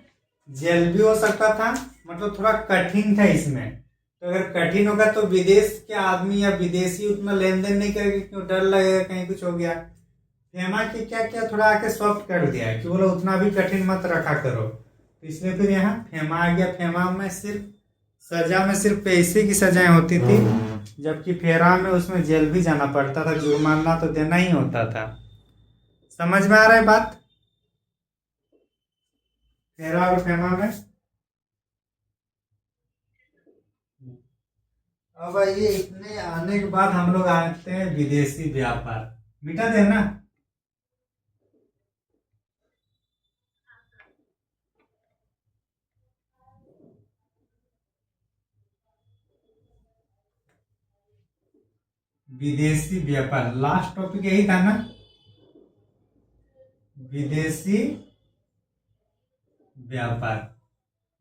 जेल भी हो सकता था, मतलब थोड़ा कठिन था इसमें। तो अगर कठिन होगा तो विदेश के आदमी या विदेशी उतना लेन देन नहीं करेगा, क्यों, डर लगेगा कहीं कुछ हो गया। फेमा के क्या क्या थोड़ा आके सॉफ्ट कर दिया है कि बोलो उतना भी कठिन मत रखा करो, तो इसलिए फिर यहाँ फेमा आ गया। फेमा में सिर्फ सजा में सिर्फ पैसे की सजाएं होती थी, जबकि फेरा में उसमें जेल भी जाना पड़ता था, जुर्माना तो देना ही होता था। समझ में आ रहा है बात, फेरा और फेमा में? अब ये इतने आने के बाद हम लोग आते हैं विदेशी व्यापार। मिटा देना। विदेशी व्यापार लास्ट टॉपिक यही था ना, विदेशी व्यापार।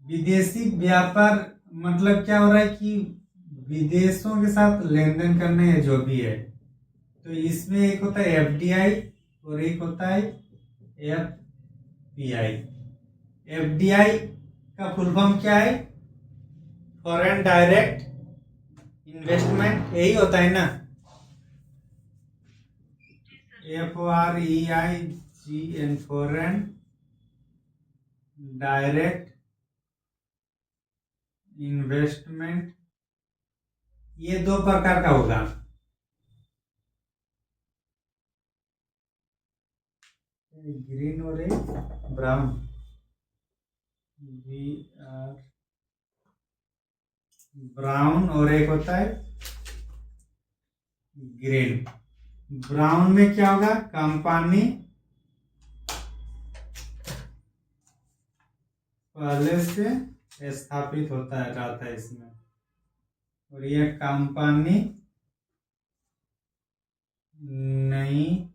विदेशी व्यापार मतलब क्या हो रहा है कि विदेशों के साथ लेन देन करने या जो भी है, तो इसमें एक होता है FDI और एक होता है FPI। FDI का फुल फॉर्म क्या है, फॉरेन डायरेक्ट इन्वेस्टमेंट, यही होता है ना, FOREIG GN foreign direct investment, ये दो प्रकार का होगा। ग्रीन और एक ब्राउन, ब्राउन और एक होता है ग्रीन। ब्राउन में क्या होगा, कंपनी पहले से स्थापित होता है रहता है इसमें, और यह कंपनी नई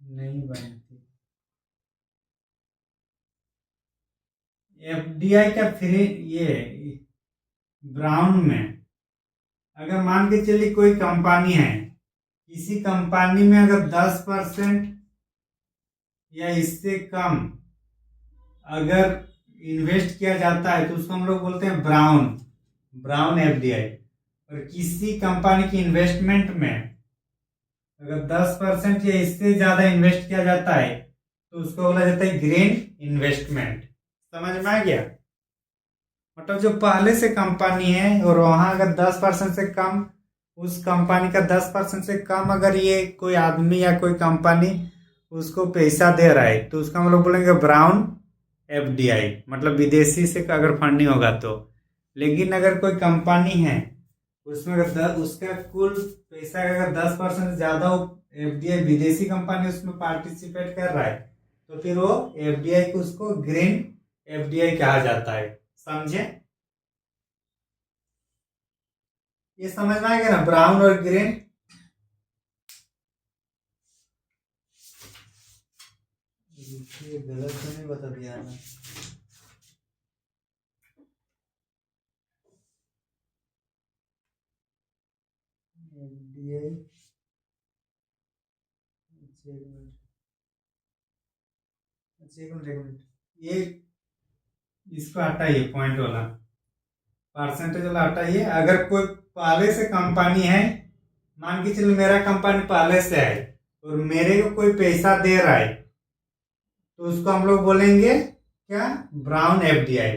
नहीं बनती। एफडीआई का फ्री, ये ब्राउन में अगर मान के चलिए कोई कंपनी है, किसी कंपनी में अगर 10% या इससे कम अगर इन्वेस्ट किया जाता है तो उसको हम लोग बोलते हैं ब्राउन एफडीआई। और किसी कंपनी की इन्वेस्टमेंट में अगर 10% या इससे ज्यादा इन्वेस्ट किया जाता है तो उसको बोला जाता है ग्रीन इन्वेस्टमेंट। समझ में आ गया? मतलब जो पहले से कंपनी है और वहां अगर 10% से कम, उस कंपनी का 10% से कम अगर ये कोई आदमी या कोई कंपनी उसको पैसा दे रहा है तो उसका हम लोग बोलेंगे ब्राउन एफडीआई, मतलब विदेशी से अगर फंडिंग होगा तो। लेकिन अगर कोई कंपनी है उसमें अगर उसका कुल पैसा अगर 10% से ज्यादा एफडीआई विदेशी कंपनी उसमें पार्टिसिपेट कर रहा है तो फिर वो एफडीआई को उसको ग्रीन एफडीआई कहा जाता है। समझे? ये समझ में आ गया ना, ब्राउन और ग्रीन। गलत तो नहीं बता दिया ना? एफडीआई, एक मिनट, ये इसको हटाइए, पॉइंट वाला परसेंटेज वाला हटाइए। अगर कोई पहले से कंपनी है, मान के चलिए मेरा कंपनी पहले से है और मेरे को कोई पैसा दे रहा है तो उसको हम लोग बोलेंगे क्या, ब्राउन एफडीआई।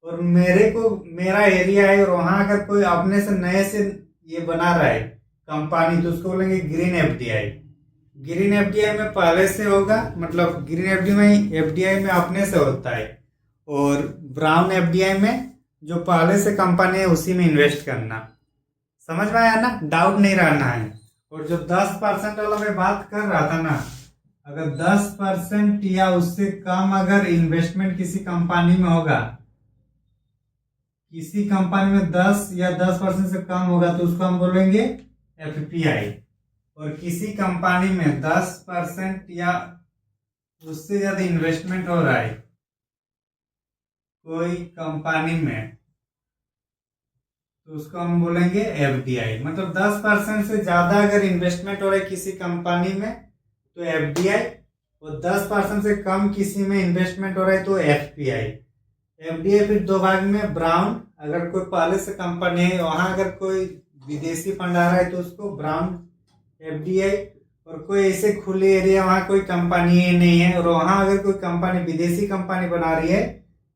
और मेरा एरिया है और वहां अगर कोई अपने से नए से ये बना रहा है कंपनी तो उसको बोलेंगे ग्रीन एफडीआई। ग्रीन एफडीआई में पहले से होगा, मतलब ग्रीन एफडीआई में अपने से होता है, और ब्राउन एफडीआई में जो पहले से कंपनी है उसी में इन्वेस्ट करना। समझ में आया ना? डाउट नहीं रहना है। और जो 10% वाला मैं बात कर रहा था ना, अगर 10% या उससे कम अगर इन्वेस्टमेंट किसी कंपनी में होगा, किसी कंपनी में 10 या 10% से कम होगा तो उसको हम बोलेंगे एफपीआई। और किसी कंपनी में 10% या उससे ज्यादा इन्वेस्टमेंट हो रहा है कोई कंपनी में तो उसको हम बोलेंगे एफडीआई। मतलब 10% से ज्यादा अगर इन्वेस्टमेंट हो रहा है किसी कंपनी में तो एफडीआई, और 10% से कम किसी में इन्वेस्टमेंट हो रहा है तो एफपीआई। एफडीआई फिर दो भाग में, ब्राउन अगर कोई पहले से कंपनी है वहां अगर कोई विदेशी फंड आ रहा है तो उसको ब्राउन एफडीआई, और कोई ऐसे खुले एरिया वहां कोई कंपनी नहीं है और वहां अगर कोई कंपनी विदेशी कंपनी बना रही है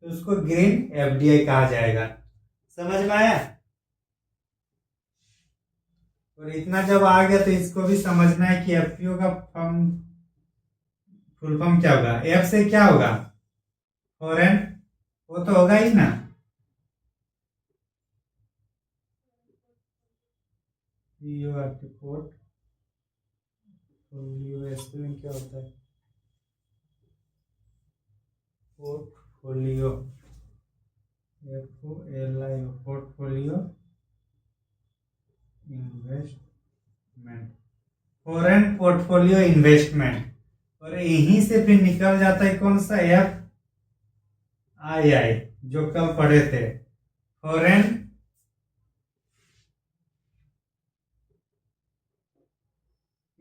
तो उसको ग्रीन एफडीआई कहा जाएगा। समझ में आया? और इतना जब आ गया तो इसको भी समझना है कि एफपीओ का फुल फॉर्म क्या होगा। एफ से क्या होगा, फॉरेन, वो तो होगा ही ना। पोर्टफोलियो स्पेलिंग क्या होता है, portfolio, FOLIO, portfolio investment, foreign portfolio investment. और यहीं से फिर निकल जाता है कौन सा, FII, जो कल पढ़े थे, foreign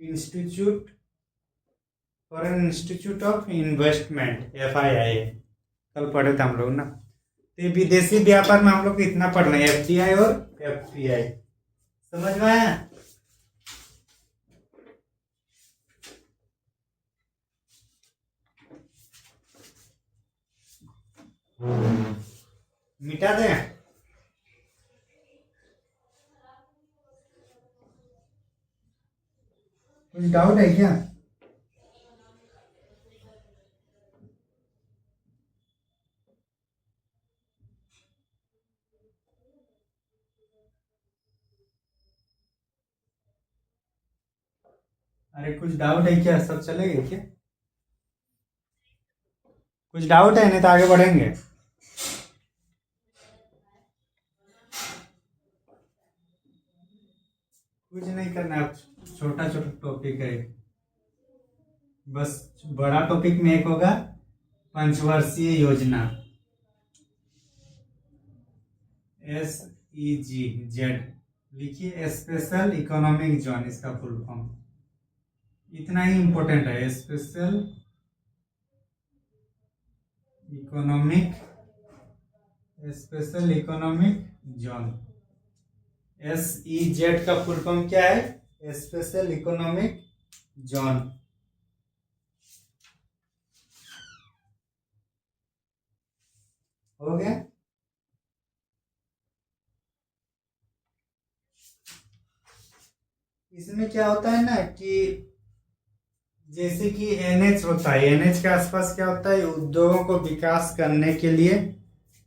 institute of investment, FII कल पढ़े थे हम लोग ना। तो विदेशी व्यापार में हम लोग को इतना पढ़ना है, FDI और FPI। समझ में आया? मिटा दें? कुछ डाउट है क्या? अरे कुछ डाउट है क्या? सब चलेगा क्या? कुछ डाउट है, नहीं तो आगे बढ़ेंगे। कुछ नहीं करना है, छोटा छोटा टॉपिक है। बस बड़ा टॉपिक में एक होगा पंचवर्षीय योजना, SEZ। लिखिए स्पेशल इकोनॉमिक जोन, इसका फुल फॉर्म। इतना ही इम्पोर्टेंट है, स्पेशल इकोनॉमिक जोन। SEZ का फुल फॉर्म क्या है? Special economic zone. हो गया? इसमें क्या होता है ना कि जैसे कि NH होता है, NH के आसपास क्या होता है, उद्योगों को विकास करने के लिए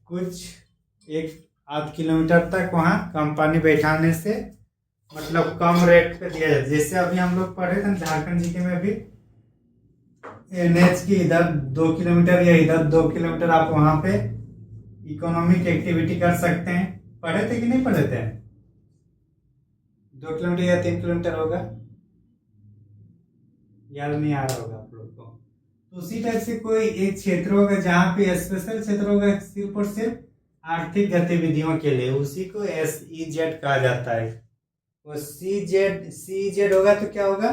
कुछ 1-8 किलोमीटर तक वहाँ कंपनी बैठाने से मतलब कम रेट पे दिया जाता है। जैसे अभी हम लोग पढ़े थे झारखंड जीके में भी, NH की इधर 2 किलोमीटर या इधर 2 किलोमीटर आप वहाँ पे इकोनॉमिक एक्टिविटी कर सकते हैं। पढ़े थे कि नहीं पढ़े थे? 2 किलोमीटर या 3 किलोमीटर होगा, याद नहीं आ रहा होगा आप लोग को। तो उसी टाइप से कोई एक क्षेत्र होगा जहाँ पे स्पेशल क्षेत्र होगा सिर्फ और सिर्फ आर्थिक गतिविधियों के लिए, उसी को SEZ कहा जाता है। और CEZ होगा तो क्या होगा?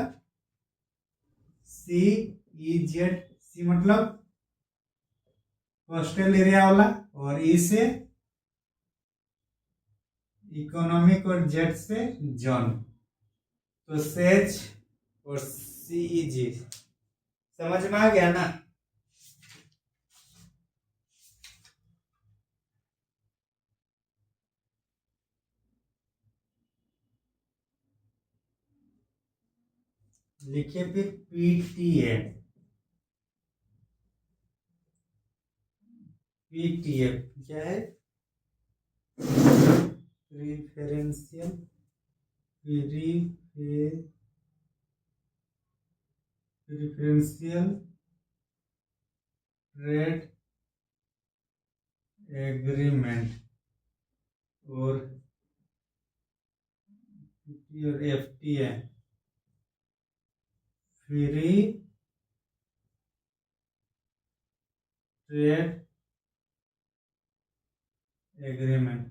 CEZ, C मतलब कोस्टल एरिया वाला, और E से इकोनॉमिक और Z से जोन। तो सेज और CEG समझ में आ गया ना? लिखिए फिर PTA। क्या है? प्रिफरेंशियल ट्रेड एग्रीमेंट, और FTA फ्री ट्रेड एग्रीमेंट।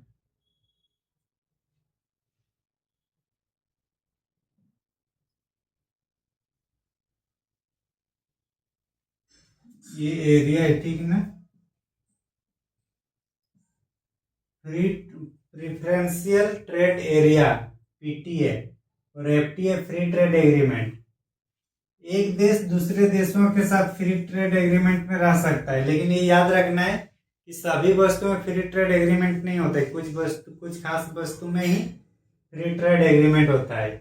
ये एरिया है, ठीक ना? प्रिफरेंशियल ट्रेड एरिया PTA, और FTA फ्री ट्रेड एग्रीमेंट। एक देश दूसरे देशों के साथ फ्री ट्रेड एग्रीमेंट में रह सकता है, लेकिन ये याद रखना है कि सभी वस्तुओं में फ्री ट्रेड एग्रीमेंट नहीं होता है। कुछ खास वस्तु में ही फ्री ट्रेड एग्रीमेंट होता है।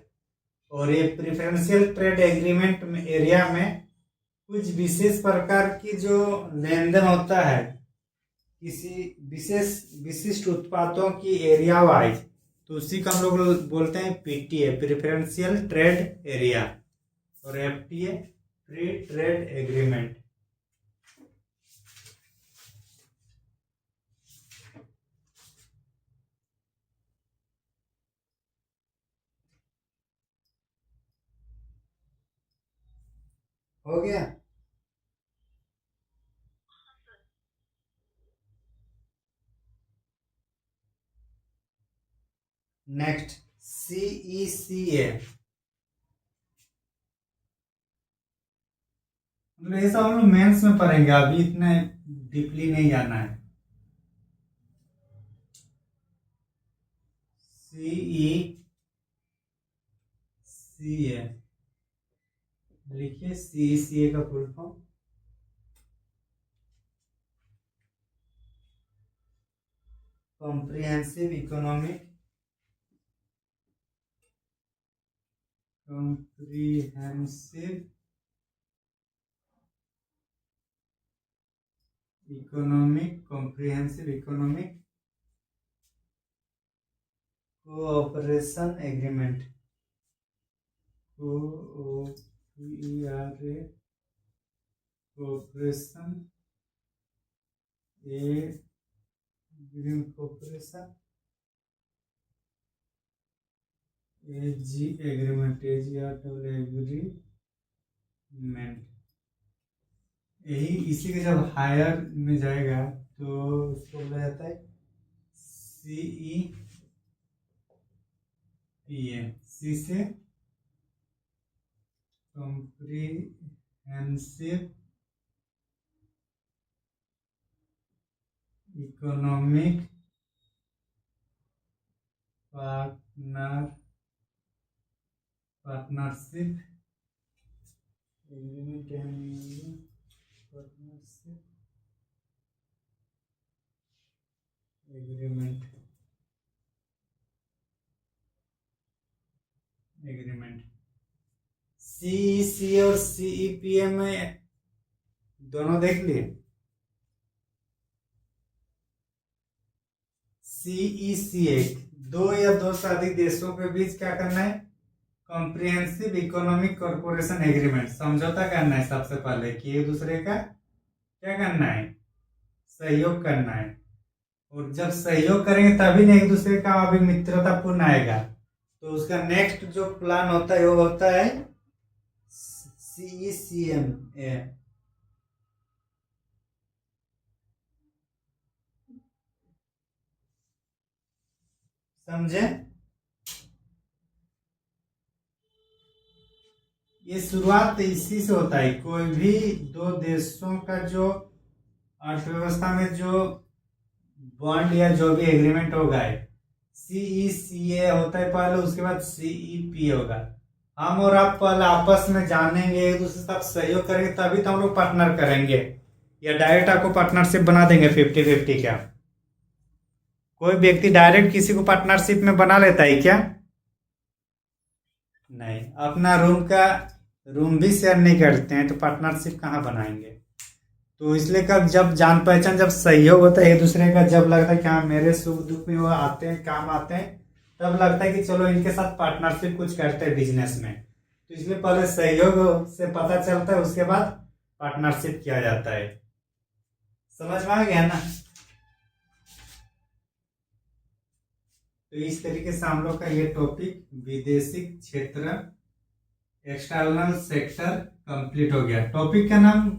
और ये प्रिफरेंशियल ट्रेड एग्रीमेंट में एरिया में कुछ विशेष प्रकार की जो लेन देन होता है किसी विशिष्ट उत्पादों की एरिया वाइज, तो उसी का हम लोग बोलते हैं PTA प्रिफरेंशियल ट्रेड एरिया, और FTA फ्री ट्रेड एग्रीमेंट। हो गया? Next CECA। मतलब ये सब हम लोग मेंस में पढ़ेंगे, अभी इतना डीपली नहीं जाना है। CECA लिखिए, CECA का full form comprehensive economic cooperation agreement, cooperation agreement यही इसी के जब हायर में जाएगा तो उसको बोला जाता है CEPA, सी से comprehensive economic partnership agreement CEC और CEPA में दोनों देख लिए। CECA दो या दो से अधिक देशों के बीच क्या करना है, कॉम्प्रिहेंसिव इकोनॉमिक कॉर्पोरेशन एग्रीमेंट, समझौता करना है सबसे पहले कि एक दूसरे का क्या करना है, सहयोग करना है। और जब सहयोग करेंगे तभी ना एक दूसरे का अभी मित्रतापूर्ण आएगा। तो उसका नेक्स्ट जो प्लान होता है वो होता है CECMA। समझे? ये शुरुआत इसी से होता है। कोई भी दो देशों का जो अर्थव्यवस्था में जो बॉन्ड या जो भी एग्रीमेंट होगा, CECA होता है पहले, उसके बाद CEPA होगा। हम और आप पहले आपस में जानेंगे, एक दूसरे के साथ सहयोग करेंगे, तभी तो हम लोग पार्टनर करेंगे, या डायरेक्ट आपको पार्टनरशिप बना देंगे 50-50 क्या? कोई व्यक्ति डायरेक्ट किसी को पार्टनरशिप में बना लेता है क्या? नहीं। अपना रूम भी शेयर नहीं करते हैं तो पार्टनरशिप कहाँ बनाएंगे? तो इसलिए कब जब जान पहचान, जब सहयोग होता है एक दूसरे का, जब लगता है कि हाँ मेरे सुख दुख में वो आते हैं, काम आते हैं, तब लगता है कि चलो इनके साथ पार्टनरशिप कुछ करते हैं बिजनेस में। तो इसलिए पहले सहयोग से पता चलता है, उसके बाद पार्टनरशिप किया जाता है। समझ में आ गया ना? तो इस तरीके से हम लोग का ये टॉपिक विदेशी क्षेत्र, एक्सटर्नल सेक्टर कंप्लीट हो गया। टॉपिक का नाम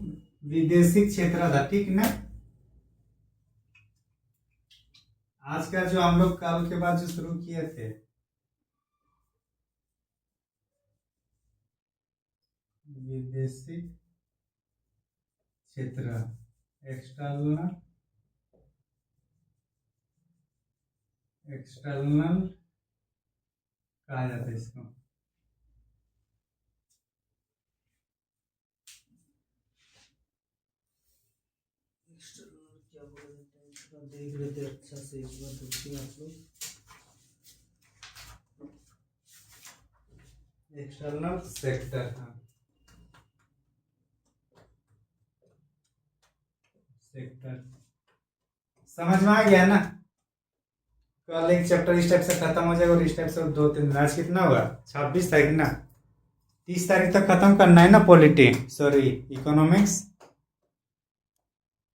विदेशी क्षेत्र था, ठीक ना? आज का जो हम लोग कल के बाद जो शुरू किए थे, विदेशी क्षेत्र, एक्सटर्नल कहा जाता है इसको। क्या बोला जाता है, थोड़ा देख लेते अच्छा से, एक बार देखिए आप लोग। एक्सटर्नल सेक्टर, हाँ सेक्टर, समझ में आ गया ना? कल एक चैप्टर इस टाइप से खत्म हो जाएगा और इस टाइप से 2-3 दिन। आज कितना हुआ? 26 तारीख ना, 30 तारीख तक खत्म करना है ना, इकोनॉमिक्स।